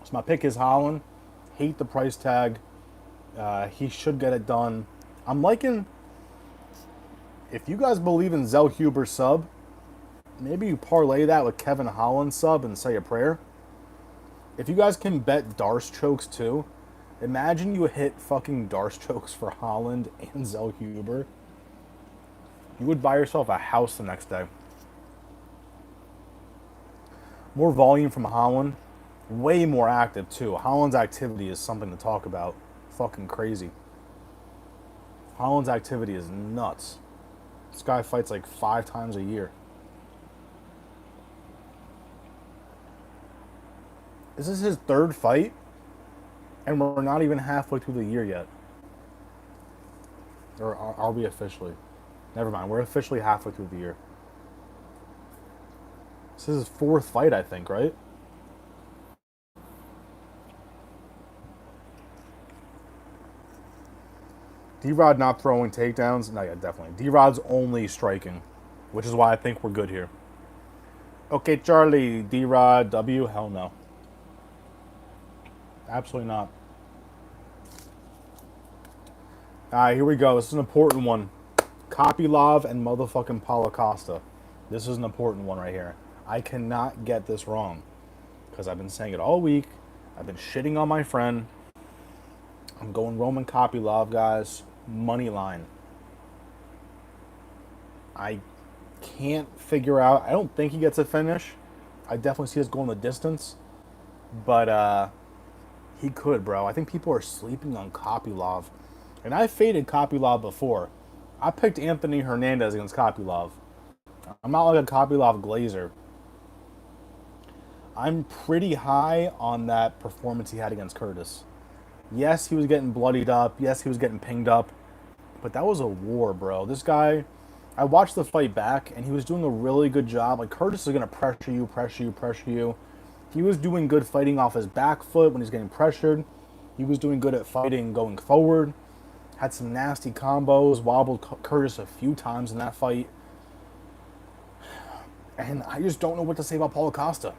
So my pick is Holland. Hate the price tag. He should get it done. I'm liking, if you guys believe in Zell Huber sub, maybe you parlay that with Kevin Holland sub and say a prayer. If you guys can bet Darce chokes too, imagine you hit fucking Darce chokes for Holland and Zell Huber. You would buy yourself a house the next day. More volume from Holland. Way more active too. Holland's activity is something to talk about. Fucking crazy. Holland's activity is nuts. This guy fights like 5 times a year. This is his 3rd fight, and we're not even halfway through the year yet. Or are we officially? Never mind, we're officially halfway through the year. This is his 4th fight, I think, right? D-Rod not throwing takedowns? No, yeah, definitely. D-Rod's only striking, which is why I think we're good here. Okay, Charlie, D-Rod, W? Hell no. Absolutely not. Alright, here we go. This is an important one. Kopylov and motherfucking Paulo Costa. This is an important one right here. I cannot get this wrong. Because I've been saying it all week. I've been shitting on my friend. I'm going Roman Kopylov, guys. Money line. I can't figure out. I don't think he gets a finish. I definitely see us going the distance. But he could, bro. I think people are sleeping on Kopylov. And I faded Kopylov before. I picked Anthony Hernandez against Kopylov. I'm not like a Kopylov glazer. I'm pretty high on that performance he had against Curtis. Yes, he was getting bloodied up. Yes, he was getting pinged up. But that was a war, bro. This guy, I watched the fight back, and he was doing a really good job. Like, Curtis is going to pressure you, pressure you, pressure you. He was doing good fighting off his back foot when he's getting pressured. He was doing good at fighting going forward. Had some nasty combos. Wobbled Curtis a few times in that fight. And I just don't know what to say about Paulo Costa.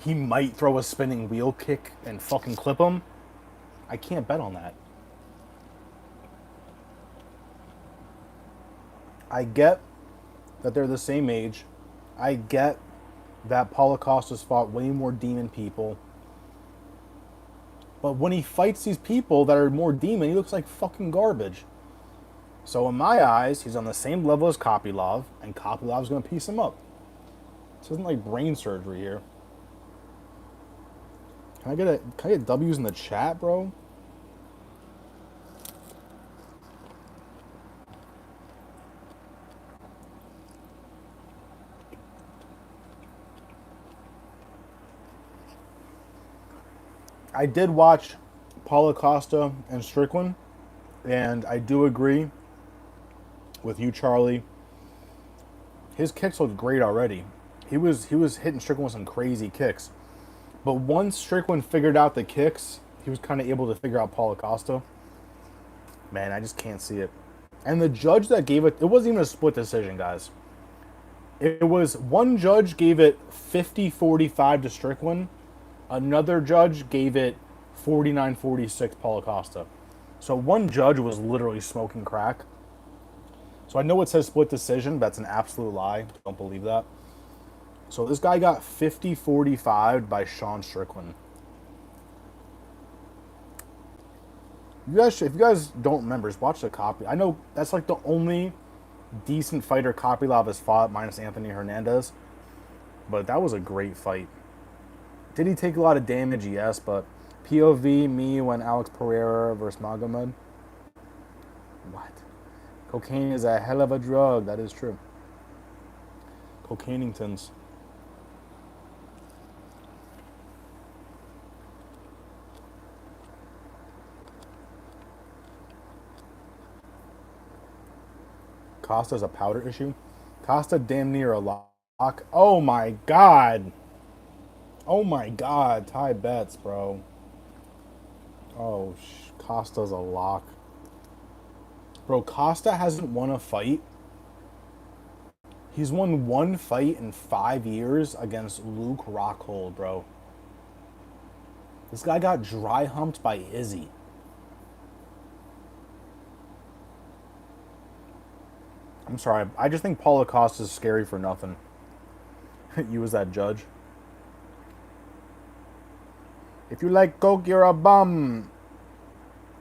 He might throw a spinning wheel kick and fucking clip him. I can't bet on that. I get that they're the same age. I get that Paulo Costa's fought way more demon people. But when he fights these people that are more demon, he looks like fucking garbage. So in my eyes, he's on the same level as Kopylov, and Kopylov's going to piece him up. This isn't like brain surgery here. Can I get W's in the chat, bro? I did watch Paulo Costa and Strickland, and I do agree with you, Charlie. His kicks looked great already. He was hitting Strickland with some crazy kicks. But once Strickland figured out the kicks, he was kind of able to figure out Paulo Costa. Man, I just can't see it. And the judge that gave it wasn't even a split decision, guys. It was one judge gave it 50-45 to Strickland. Another judge gave it 49-46 Paulo Costa. So one judge was literally smoking crack. So I know it says split decision, but that's an absolute lie. Don't believe that. So this guy got 50-45 by Sean Strickland. If you guys don't remember, just watch the copy. I know that's like the only decent fighter Kopylov has fought, minus Anthony Hernandez. But that was a great fight. Did he take a lot of damage? Yes, but POV me when Alex Pereira versus Magomed. What? Cocaine is a hell of a drug. That is true. Cocainingtons. Costa's a powder issue. Costa damn near a lock. Oh my god. Oh my god. Tie bets, bro. Oh, Costa's a lock. Bro, Costa hasn't won a fight. He's won one fight in 5 years against Luke Rockhold, bro. This guy got dry humped by Izzy. I'm sorry. I just think Paulo Costa's scary for nothing. You as that judge. If you like coke, you're a bum.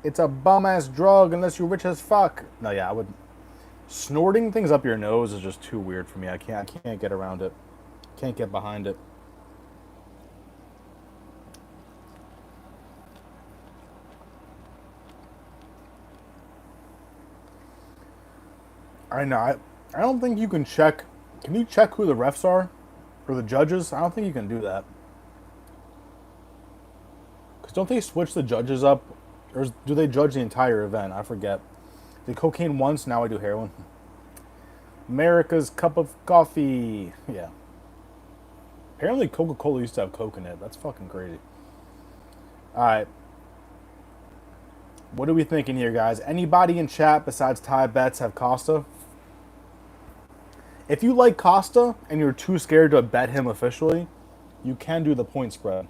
It's a bum-ass drug unless you're rich as fuck. No, yeah, I would... Snorting things up your nose is just too weird for me. I can't get around it. Can't get behind it. I know. I don't think you can check... Can you check who the refs are? Or the judges? I don't think you can do that. Because don't they switch the judges up? Or do they judge the entire event? I forget. Did cocaine once, now I do heroin. America's cup of coffee. Yeah. Apparently Coca-Cola used to have Coke in it. That's fucking crazy. Alright. What are we thinking here, guys? Anybody in chat besides Ty Betts have Costa? If you like Costa and you're too scared to bet him officially, you can do the point spread.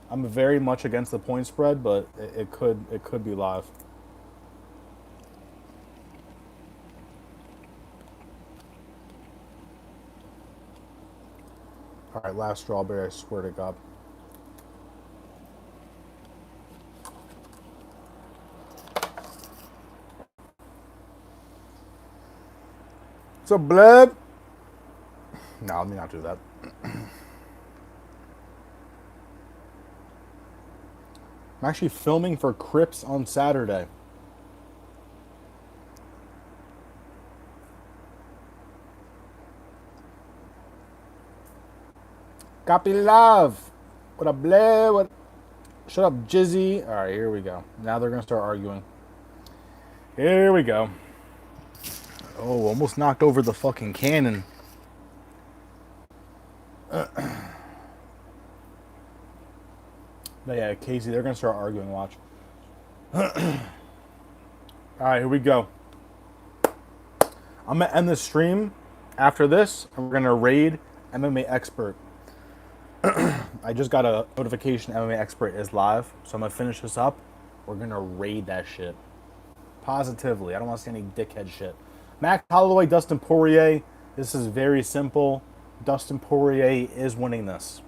I'm very much against the point spread, but it could be live. All right, last strawberry, I swear to God. What's up, blood? No, let me not do that. I'm actually filming for Crips on Saturday. Copy love. What up, bleh? What? Shut up, Jizzy. All right, here we go. Now they're going to start arguing. Here we go. Oh, almost knocked over the fucking cannon. But yeah, Casey, they're going to start arguing. Watch. All right, here we go. I'm going to end the stream after this, and we're going to raid MMA Expert. I just got a notification MMA Expert is live, so I'm going to finish this up. We're going to raid that shit. Positively. I don't want to see any dickhead shit. Max Holloway, Dustin Poirier. This is very simple. Dustin Poirier is winning this.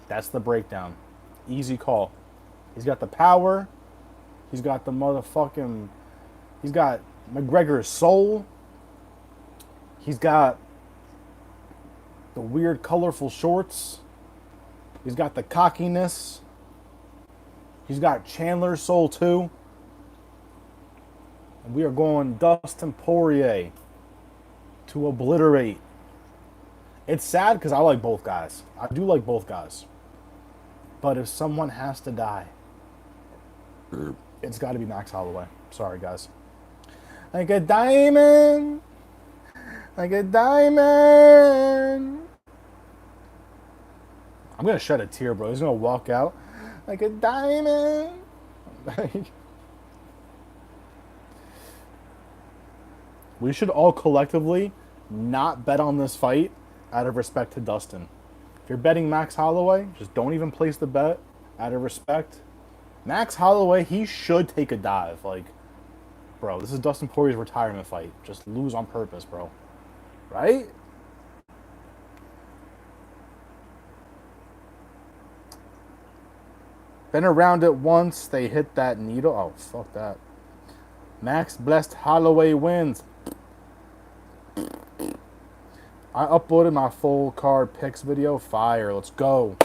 That's the breakdown. Easy call. He's got the power. He's got the motherfucking... He's got McGregor's soul. He's got the weird, colorful shorts. He's got the cockiness. He's got Chandler's soul, too. And we are going Dustin Poirier to obliterate. It's sad because I like both guys. I do like both guys. But if someone has to die, it's got to be Max Holloway. Sorry, guys. Like a diamond. Like a diamond. I'm going to shed a tear, bro. He's going to walk out like a diamond. We should all collectively not bet on this fight out of respect to Dustin. If you're betting Max Holloway, just don't even place the bet out of respect. Max Holloway, he should take a dive. Like, bro, this is Dustin Poirier's retirement fight. Just lose on purpose, bro. Right? Been around it once. They hit that needle. Oh, fuck that. Max blessed Holloway wins. I uploaded my full card picks video. Fire. Let's go.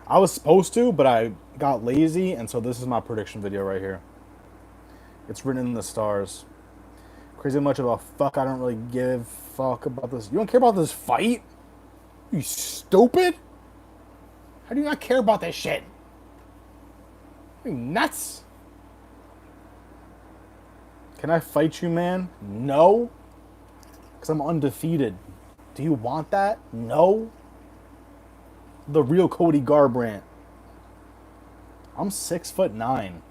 I was supposed to, but I got lazy, and so this is my prediction video right here. It's written in the stars. Crazy much of a fuck. I don't really give a fuck about this. You don't care about this fight? You stupid? How do you not care about this shit? Are you nuts? Can I fight you, man? No. Because I'm undefeated. Do you want that? No. The real Cody Garbrandt. I'm 6'9".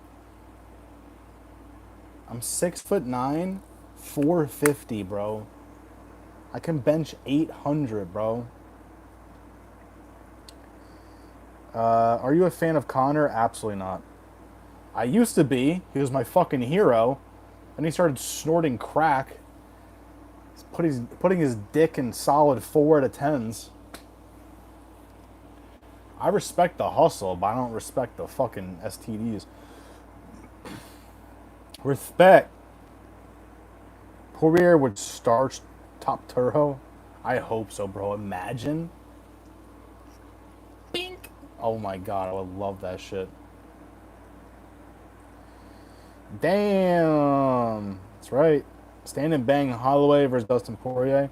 I'm 6'9", 450, bro. I can bench 800, bro. Are you a fan of Conor? Absolutely not. I used to be. He was my fucking hero. Then he started snorting crack. He's putting his dick in solid 4 out of 10s. I respect the hustle, but I don't respect the fucking STDs. Respect. Poirier would starch Top Turbo. I hope so, bro. Imagine. Bink. Oh my god, I would love that shit. Damn. That's right. Stand and bang Holloway versus Dustin Poirier.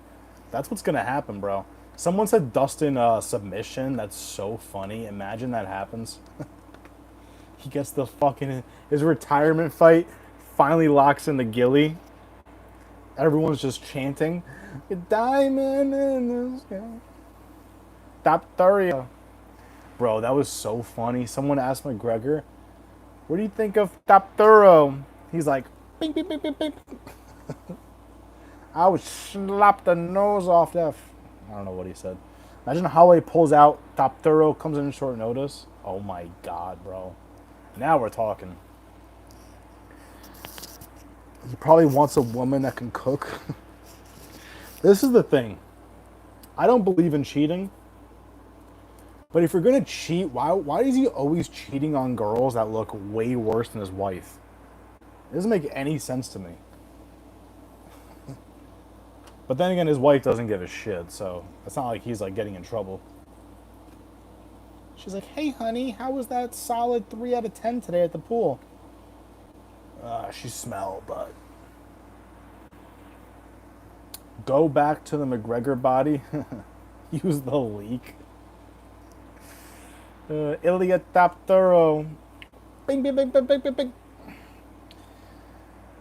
That's what's going to happen, bro. Someone said Dustin submission. That's so funny. Imagine that happens. He gets the fucking... His retirement fight finally locks in the Gilly. Everyone's just chanting. A diamond in the sky. Top 30. Bro, that was so funny. Someone asked McGregor, what do you think of Top Thorough? He's like, bing, bing, bing, bing, bing. I would slap the nose off that. I don't know what he said. Imagine Holloway pulls out, Top Thorough comes in short notice. Oh my god, bro. Now we're talking. He probably wants a woman that can cook. This is the thing. I don't believe in cheating. But if you're going to cheat, why is he always cheating on girls that look way worse than his wife? It doesn't make any sense to me. But then again, his wife doesn't give a shit, so it's not like he's like getting in trouble. She's like, hey honey, how was that solid 3 out of 10 today at the pool? She smelled, but... Go back to the McGregor body. Use the leak. Ilya Top Thorough. Bing, bing, bing, bing, bing, bing, bing.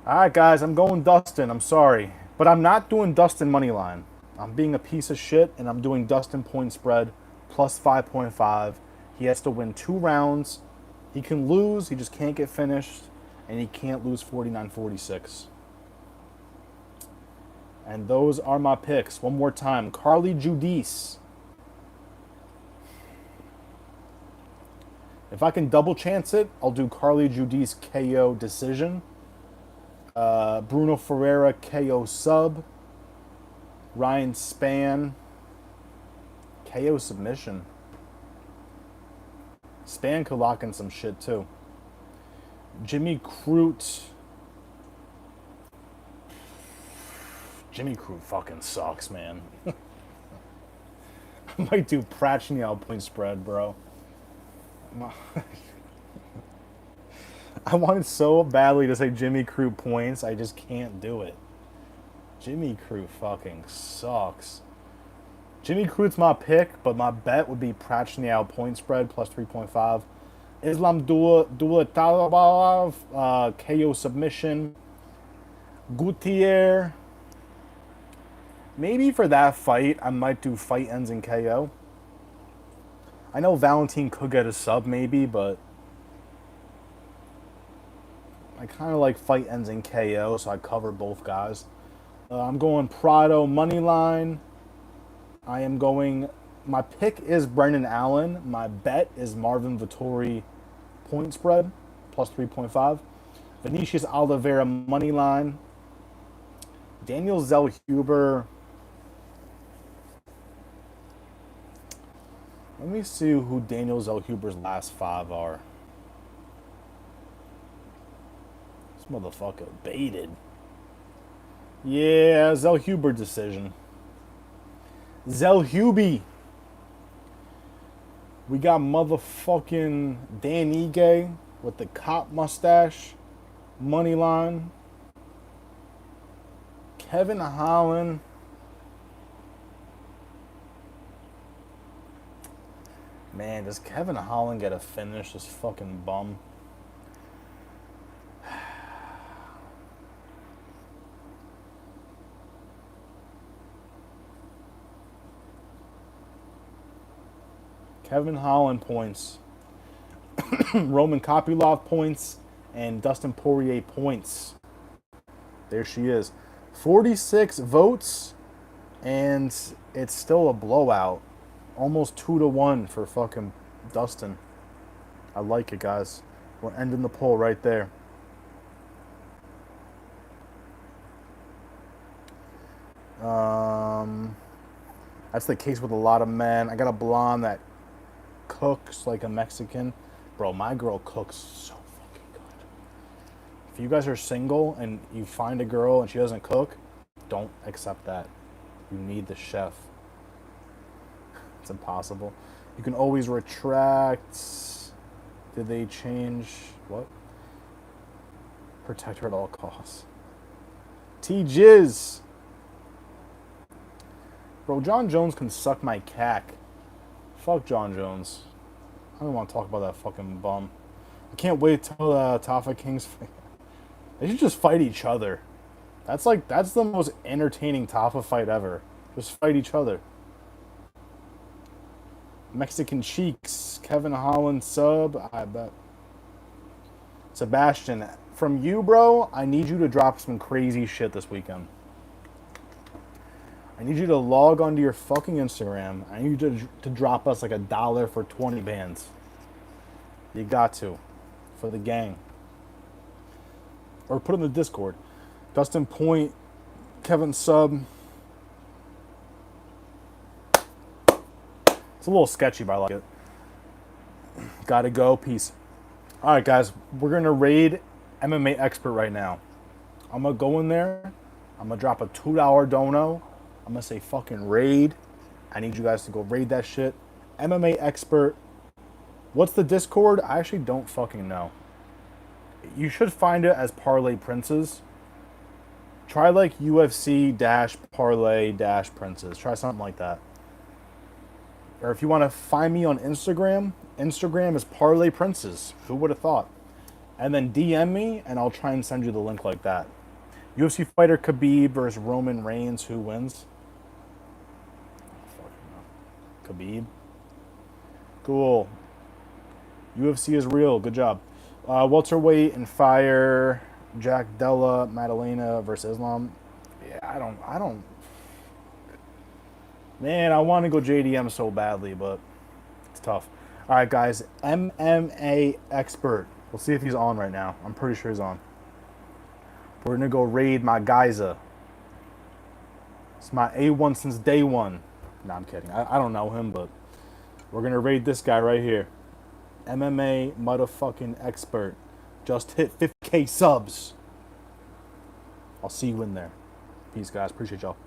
Alright, guys, I'm going Dustin. I'm sorry. But I'm not doing Dustin moneyline. I'm being a piece of shit, and I'm doing Dustin point spread plus 5.5. He has to win 2 rounds. He can lose. He just can't get finished. And he can't lose 49-46. And those are my picks. One more time. Carly Judice. If I can double chance it, I'll do Carly Judice KO decision. Bruno Ferreira KO sub. Ryan Spann KO submission. Spann could lock in some shit too. Jimmy Crute. Jimmy Crute fucking sucks, man. I might do Prachnio point spread, bro. I wanted so badly to say Jimmy Crute points, I just can't do it. Jimmy Crute fucking sucks. Jimmy Crute's my pick, but my bet would be Prachnio point spread plus 3.5. Islam Dulatalav, KO submission. Gutierrez. Maybe for that fight, I might do fight ends in KO. I know Valentin could get a sub maybe, but I kind of like fight ends in KO, so I cover both guys. I'm going Prado money line. I am going. My pick is Brendan Allen. My bet is Marvin Vettori point spread plus 3.5. Vinicius Oliveira money line. Daniel Zellhuber. Let me see who Daniel Zellhuber's last 5 are. This motherfucker baited. Yeah, Zellhuber decision. Zellhuber. We got motherfucking Dan Ige with the cop mustache. Money line. Kevin Holland. Man, does Kevin Holland get a finish, this fucking bum? Kevin Holland points. Roman Kopylov points. And Dustin Poirier points. There she is. 46 votes. And it's still a blowout. Almost 2-1 for fucking Dustin. I like it, guys. We're ending the poll right there. That's the case with a lot of men. I got a blonde that cooks like a Mexican. Bro, my girl cooks so fucking good. If you guys are single and you find a girl and she doesn't cook, don't accept that. You need the chef. It's impossible. You can always retract. Did they change? What? Protect her at all costs. T-Jizz. Bro, John Jones can suck my cack. Fuck John Jones. I don't want to talk about that fucking bum. I can't wait till Tafa Kings fight. They should just fight each other. That's the most entertaining Tafa fight ever. Just fight each other. Mexican Cheeks, Kevin Holland sub, I bet. Sebastian, from you, bro, I need you to drop some crazy shit this weekend. I need you to log onto your fucking Instagram. I need you to drop us like $1 for 20 bands. You got to. For the gang. Or put it in the Discord. Dustin Point, Kevin sub. It's a little sketchy, but I like it. Gotta go. Peace. All right, guys. We're going to raid MMA Expert right now. I'm going to go in there. I'm going to drop a $2 dono. I'm going to say fucking raid. I need you guys to go raid that shit. MMA Expert. What's the Discord? I actually don't fucking know. You should find it as Parlay Princes. Try like UFC-Parlay-Princes. Try something like that. Or if you want to find me on Instagram, Instagram is Parlay Princes. Who would have thought? And then DM me, and I'll try and send you the link like that. UFC fighter Khabib versus Roman Reigns. Who wins? Khabib. Cool. UFC is real. Good job. Welterweight and fire. Jack Della Maddalena versus Islam. Yeah, I don't. Man, I want to go JDM so badly, but it's tough. All right, guys. MMA Expert. We'll see if he's on right now. I'm pretty sure he's on. We're gonna go raid my geyser. It's my A1 since day one. No, I'm kidding. I don't know him, but we're gonna raid this guy right here. MMA motherfucking expert. Just hit 50K subs. I'll see you in there. Peace, guys. Appreciate y'all.